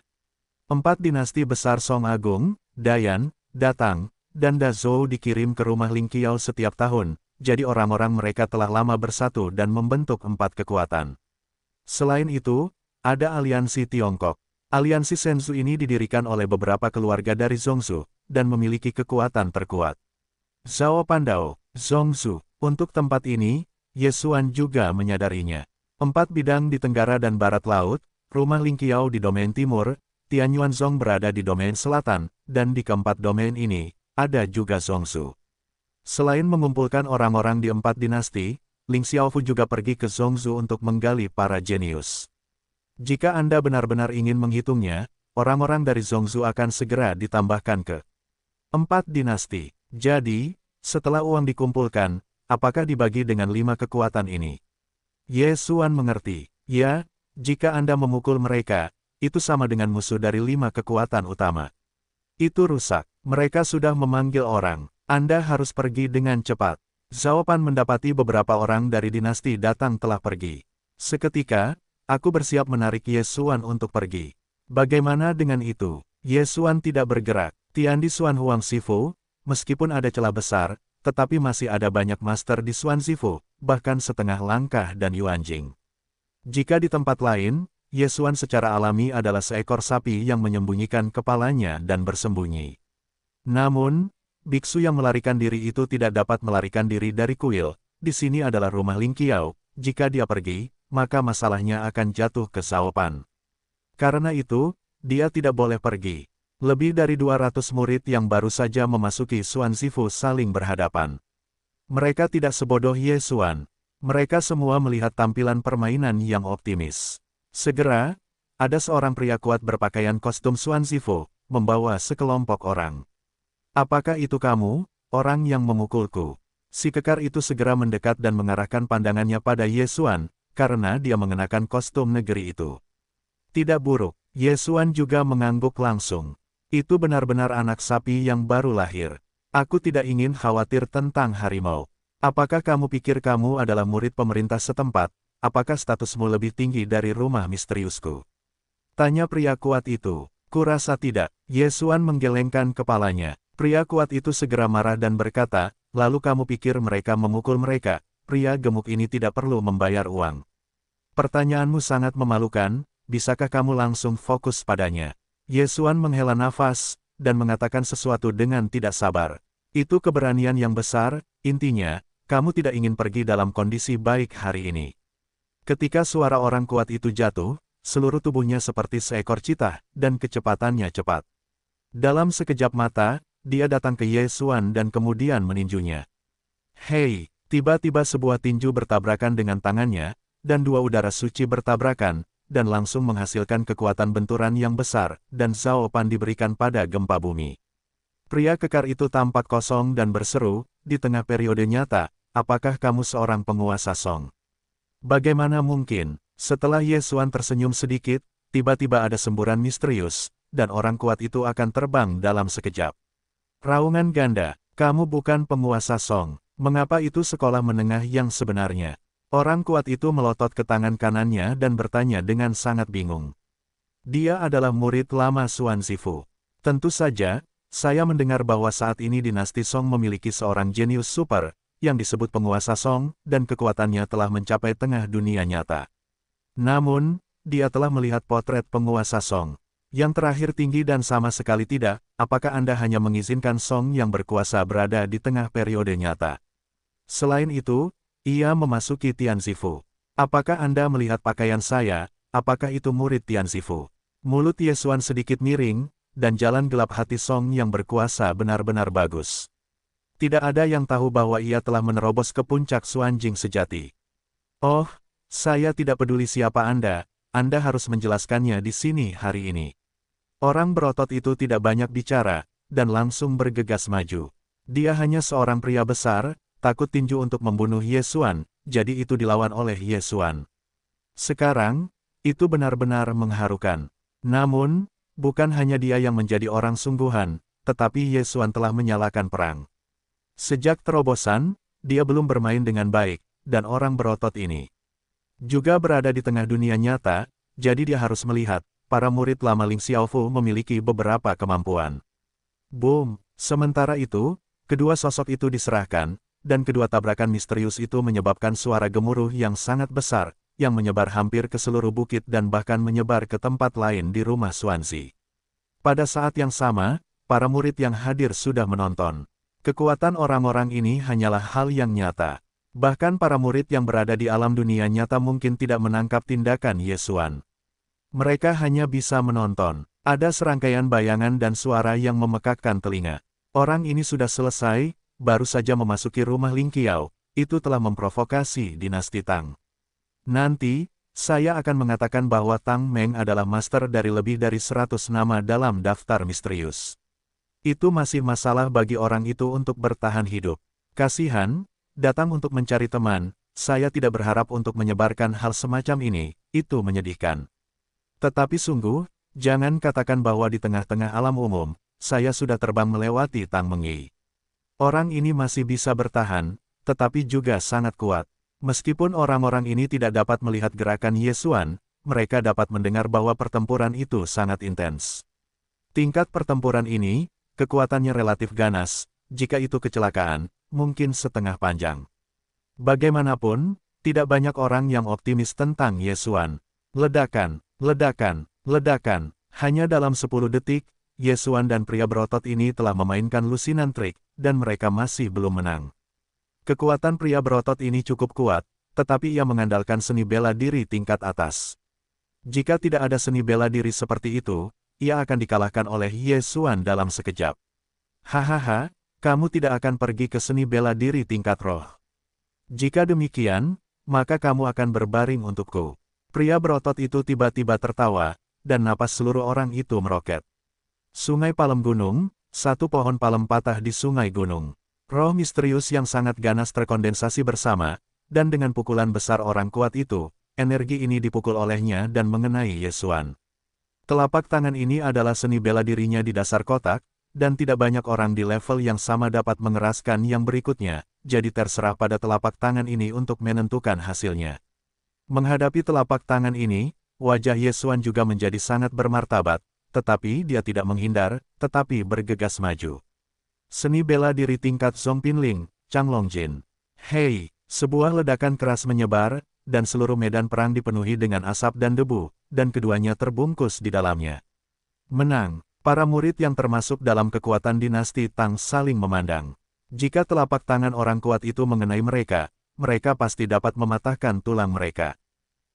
4 dinasti besar Song Agung, Dayan, Datang, dan Da Zhou dikirim ke rumah Ling Qiao setiap tahun, jadi orang-orang mereka telah lama bersatu dan membentuk 4 kekuatan. Selain itu, ada aliansi Tiongkok. Aliansi Shenzhou ini didirikan oleh beberapa keluarga dari Zhongzhou, dan memiliki kekuatan terkuat. Zhao Pandao, Zhongzhou. Untuk tempat ini, Ye Xuan juga menyadarinya. 4 bidang di tenggara dan barat laut, rumah Ling Qiao di domain timur, Tianyuanzong berada di domain selatan, dan di keempat domain ini, ada juga Zhongzhou. Selain mengumpulkan orang-orang di 4 dinasti, Ling Xiaofu juga pergi ke Zhongzhou untuk menggali para jenius. Jika Anda benar-benar ingin menghitungnya, orang-orang dari Zhongzhou akan segera ditambahkan ke 4 dinasti. Jadi, setelah uang dikumpulkan, apakah dibagi dengan 5 kekuatan ini? Ye Xuan mengerti. Ya, jika Anda memukul mereka, itu sama dengan musuh dari 5 kekuatan utama. Itu rusak. Mereka sudah memanggil orang. Anda harus pergi dengan cepat. Zhao Pan mendapati beberapa orang dari dinasti datang telah pergi. Seketika, aku bersiap menarik Ye Xuan untuk pergi. Bagaimana dengan itu? Ye Xuan tidak bergerak. Tian di Xuan Huang Sifu, meskipun ada celah besar, tetapi masih ada banyak master di Xuan Sifu, bahkan setengah langkah dan Yuan Jing. Jika di tempat lain, Ye Xuan secara alami adalah seekor sapi yang menyembunyikan kepalanya dan bersembunyi. Namun, biksu yang melarikan diri itu tidak dapat melarikan diri dari kuil. Di sini adalah rumah Ling Qiao. Jika dia pergi, maka masalahnya akan jatuh ke Zhao Pan. Karena itu, dia tidak boleh pergi. Lebih dari 200 murid yang baru saja memasuki Xuan Sifu saling berhadapan. Mereka tidak sebodoh Ye Xuan. Mereka semua melihat tampilan permainan yang optimis. Segera, ada seorang pria kuat berpakaian kostum Xuan Sifu, membawa sekelompok orang. Apakah itu kamu, orang yang memukulku? Si kekar itu segera mendekat dan mengarahkan pandangannya pada Ye Xuan, karena dia mengenakan kostum negeri itu. Tidak buruk, Ye Xuan juga mengangguk langsung. Itu benar-benar anak sapi yang baru lahir. Aku tidak ingin khawatir tentang harimau. Apakah kamu pikir kamu adalah murid pemerintah setempat? Apakah statusmu lebih tinggi dari rumah misteriusku? Tanya pria kuat itu. Kurasa tidak. Ye Xuan menggelengkan kepalanya. Pria kuat itu segera marah dan berkata, lalu kamu pikir mereka memukul mereka? Pria gemuk ini tidak perlu membayar uang. Pertanyaanmu sangat memalukan, bisakah kamu langsung fokus padanya? Ye Xuan menghela nafas, dan mengatakan sesuatu dengan tidak sabar. Itu keberanian yang besar, intinya, kamu tidak ingin pergi dalam kondisi baik hari ini. Ketika suara orang kuat itu jatuh, seluruh tubuhnya seperti seekor citah, dan kecepatannya cepat. Dalam sekejap mata, dia datang ke Ye Xuan dan kemudian meninjunya. Hei, tiba-tiba sebuah tinju bertabrakan dengan tangannya, dan dua udara suci bertabrakan, dan langsung menghasilkan kekuatan benturan yang besar, dan Zhao Pan diberikan pada gempa bumi. Pria kekar itu tampak kosong dan berseru, di tengah periode nyata, apakah kamu seorang penguasa Song? Bagaimana mungkin? Setelah Ye Xuan tersenyum sedikit, tiba-tiba ada semburan misterius, dan orang kuat itu akan terbang dalam sekejap. Raungan ganda, kamu bukan penguasa Song. Mengapa itu sekolah menengah yang sebenarnya? Orang kuat itu melotot ke tangan kanannya dan bertanya dengan sangat bingung. Dia adalah murid lama Xuan Sifu. Tentu saja, saya mendengar bahwa saat ini dinasti Song memiliki seorang jenius super, yang disebut penguasa Song, dan kekuatannya telah mencapai tengah dunia nyata. Namun, dia telah melihat potret penguasa Song. Yang terakhir tinggi dan sama sekali tidak, apakah Anda hanya mengizinkan Song yang berkuasa berada di tengah periode nyata? Selain itu, ia memasuki Tian Sifu. Apakah Anda melihat pakaian saya? Apakah itu murid Tian Sifu? Mulut Ye Xuan sedikit miring, dan jalan gelap hati Song yang berkuasa benar-benar bagus. Tidak ada yang tahu bahwa ia telah menerobos ke puncak Xuan Jing sejati. Oh, saya tidak peduli siapa Anda harus menjelaskannya di sini hari ini. Orang berotot itu tidak banyak bicara, dan langsung bergegas maju. Dia hanya seorang pria besar, takut tinju untuk membunuh Ye Xuan, jadi itu dilawan oleh Ye Xuan. Sekarang, itu benar-benar mengharukan. Namun, bukan hanya dia yang menjadi orang sungguhan, tetapi Ye Xuan telah menyalakan perang. Sejak terobosan, dia belum bermain dengan baik, dan orang berotot ini juga berada di tengah dunia nyata, jadi dia harus melihat, para murid lama Ling Xiaofu memiliki beberapa kemampuan. Boom! Sementara itu, kedua sosok itu diserahkan, dan kedua tabrakan misterius itu menyebabkan suara gemuruh yang sangat besar, yang menyebar hampir ke seluruh bukit dan bahkan menyebar ke tempat lain di rumah Xuanzi. Pada saat yang sama, para murid yang hadir sudah menonton. Kekuatan orang-orang ini hanyalah hal yang nyata. Bahkan para murid yang berada di alam dunia nyata mungkin tidak menangkap tindakan Ye Xuan. Mereka hanya bisa menonton. Ada serangkaian bayangan dan suara yang memekakkan telinga. Orang ini sudah selesai, baru saja memasuki rumah Ling Qiao, itu telah memprovokasi dinasti Tang. Nanti, saya akan mengatakan bahwa Tang Meng adalah master dari lebih dari 100 nama dalam daftar misterius. Itu masih masalah bagi orang itu untuk bertahan hidup. Kasihan, datang untuk mencari teman, saya tidak berharap untuk menyebarkan hal semacam ini, itu menyedihkan. Tetapi sungguh, jangan katakan bahwa di tengah-tengah alam umum, saya sudah terbang melewati Tang Mengyi. Orang ini masih bisa bertahan, tetapi juga sangat kuat. Meskipun orang-orang ini tidak dapat melihat gerakan Yesuan, mereka dapat mendengar bahwa pertempuran itu sangat intens. Tingkat pertempuran ini, kekuatannya relatif ganas, jika itu kecelakaan, mungkin setengah panjang. Bagaimanapun, tidak banyak orang yang optimis tentang Yesuan. Ledakan, ledakan, ledakan. Hanya dalam 10 detik, Yesuan dan pria berotot ini telah memainkan lusinan trik, dan mereka masih belum menang. Kekuatan pria berotot ini cukup kuat, tetapi ia mengandalkan seni bela diri tingkat atas. Jika tidak ada seni bela diri seperti itu, ia akan dikalahkan oleh Yesuan dalam sekejap. Hahaha, kamu tidak akan pergi ke seni bela diri tingkat roh. Jika demikian, maka kamu akan berbaring untukku. Pria berotot itu tiba-tiba tertawa, dan napas seluruh orang itu meroket. Sungai Palem Gunung, satu pohon palem patah di sungai gunung. Roh misterius yang sangat ganas terkondensasi bersama, dan dengan pukulan besar orang kuat itu, energi ini dipukul olehnya dan mengenai Yesuan. Telapak tangan ini adalah seni bela dirinya di dasar kotak, dan tidak banyak orang di level yang sama dapat mengeraskan yang berikutnya, jadi terserah pada telapak tangan ini untuk menentukan hasilnya. Menghadapi telapak tangan ini, wajah Yesuan juga menjadi sangat bermartabat, tetapi dia tidak menghindar, tetapi bergegas maju. Seni bela diri tingkat Zongpinling, Changlongjin. Hei, sebuah ledakan keras menyebar, dan seluruh medan perang dipenuhi dengan asap dan debu, dan keduanya terbungkus di dalamnya. Menang, para murid yang termasuk dalam kekuatan dinasti Tang saling memandang. Jika telapak tangan orang kuat itu mengenai mereka, mereka pasti dapat mematahkan tulang mereka.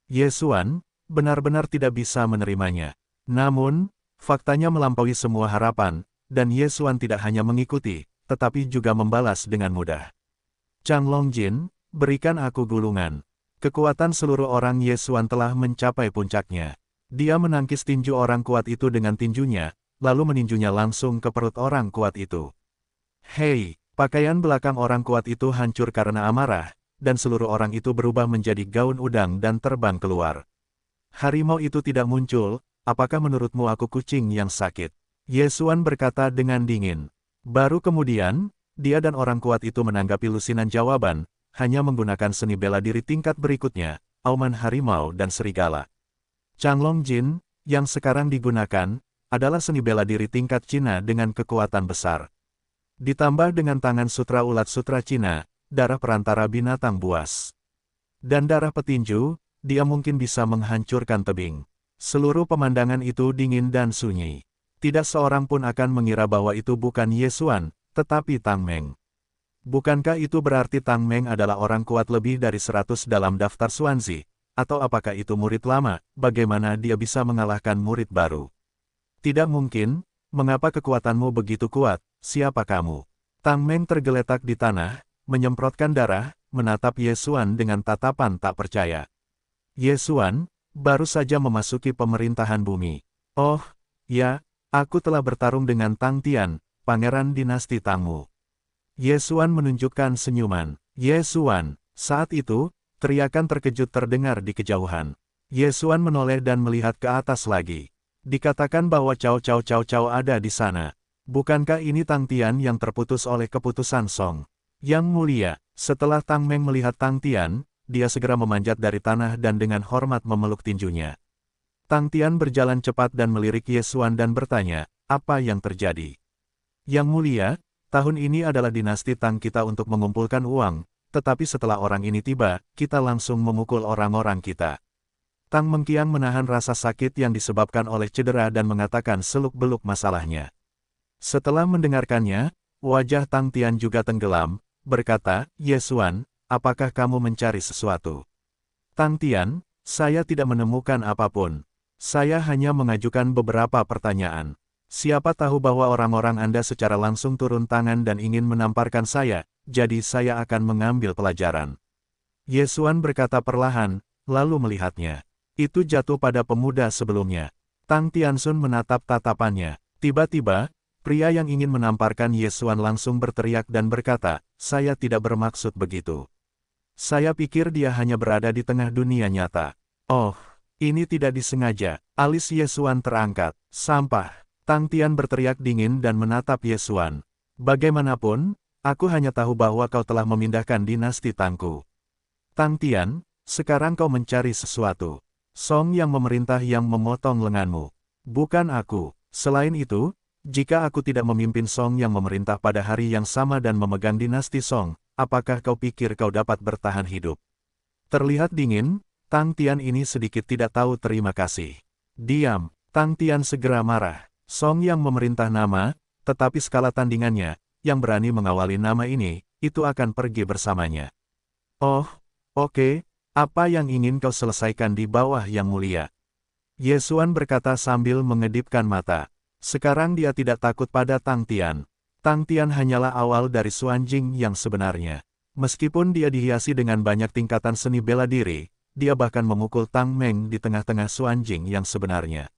Yesuan benar-benar tidak bisa menerimanya. Namun, faktanya melampaui semua harapan, dan Yesuan tidak hanya mengikuti, tetapi juga membalas dengan mudah. Changlongjin, berikan aku gulungan. Kekuatan seluruh orang Yesuan telah mencapai puncaknya. Dia menangkis tinju orang kuat itu dengan tinjunya, lalu meninjunya langsung ke perut orang kuat itu. Hei, pakaian belakang orang kuat itu hancur karena amarah, dan seluruh orang itu berubah menjadi gaun udang dan terbang keluar. Harimau itu tidak muncul. Apakah menurutmu aku kucing yang sakit? Yesuan berkata dengan dingin. Baru kemudian, dia dan orang kuat itu menanggapi lusinan jawaban, hanya menggunakan seni bela diri tingkat berikutnya, auman harimau dan serigala. Changlongjin, yang sekarang digunakan, adalah seni bela diri tingkat Cina dengan kekuatan besar. Ditambah dengan tangan sutra ulat sutra Cina, darah perantara binatang buas, dan darah petinju, dia mungkin bisa menghancurkan tebing. Seluruh pemandangan itu dingin dan sunyi. Tidak seorang pun akan mengira bahwa itu bukan Yesuan, tetapi Tang Meng. Bukankah itu berarti Tang Meng adalah orang kuat lebih dari 100 dalam daftar Xuanzi? Atau apakah itu murid lama, bagaimana dia bisa mengalahkan murid baru? Tidak mungkin, mengapa kekuatanmu begitu kuat, siapa kamu? Tang Meng tergeletak di tanah, menyemprotkan darah, menatap Yesuan dengan tatapan tak percaya. Yesuan, baru saja memasuki pemerintahan bumi. Oh, ya, aku telah bertarung dengan Tang Tian, pangeran dinasti Tangmu. Yesuan menunjukkan senyuman. Yesuan, saat itu, teriakan terkejut terdengar di kejauhan. Yesuan menoleh dan melihat ke atas lagi. Dikatakan bahwa Cao Cao Cao Cao ada di sana. Bukankah ini Tang Tian yang terputus oleh keputusan Song? Yang mulia, setelah Tang Meng melihat Tang Tian, dia segera memanjat dari tanah dan dengan hormat memeluk tinjunya. Tang Tian berjalan cepat dan melirik Yesuan dan bertanya, apa yang terjadi? Yang mulia, tahun ini adalah dinasti Tang kita untuk mengumpulkan uang, tetapi setelah orang ini tiba, kita langsung memukul orang-orang kita. Tang Mengqiang menahan rasa sakit yang disebabkan oleh cedera dan mengatakan seluk-beluk masalahnya. Setelah mendengarkannya, wajah Tang Tian juga tenggelam, berkata, Yesuan, apakah kamu mencari sesuatu? Tang Tian, saya tidak menemukan apapun. Saya hanya mengajukan beberapa pertanyaan. Siapa tahu bahwa orang-orang Anda secara langsung turun tangan dan ingin menamparkan saya, jadi saya akan mengambil pelajaran. Yesuan berkata perlahan, lalu melihatnya. Itu jatuh pada pemuda sebelumnya. Tang Tiansun menatap tatapannya. Tiba-tiba, pria yang ingin menamparkan Yesuan langsung berteriak dan berkata, saya tidak bermaksud begitu. Saya pikir dia hanya berada di tengah dunia nyata. Oh, ini tidak disengaja. Alis Yesuan terangkat. Sampah. Tang Tian berteriak dingin dan menatap Yesuan. Bagaimanapun, Aku hanya tahu bahwa kau telah memindahkan dinasti Tangku. Tang Tian, sekarang kau mencari sesuatu. Song yang memerintah yang memotong lenganmu. Bukan aku. Selain itu, jika aku tidak memimpin Song yang memerintah pada hari yang sama dan memegang dinasti Song, apakah kau pikir kau dapat bertahan hidup? Terlihat dingin, Tang Tian ini sedikit tidak tahu terima kasih. Diam, Tang Tian segera marah. Song yang memerintah nama, tetapi skala tandingannya, yang berani mengawali nama ini, itu akan pergi bersamanya. Oh, oke, apa yang ingin kau selesaikan di bawah yang mulia? Ye Xuan berkata sambil mengedipkan mata. Sekarang dia tidak takut pada Tang Tian. Tang Tian hanyalah awal dari Xuan Jing yang sebenarnya. Meskipun dia dihiasi dengan banyak tingkatan seni bela diri, dia bahkan memukul Tang Meng di tengah-tengah Xuan Jing yang sebenarnya.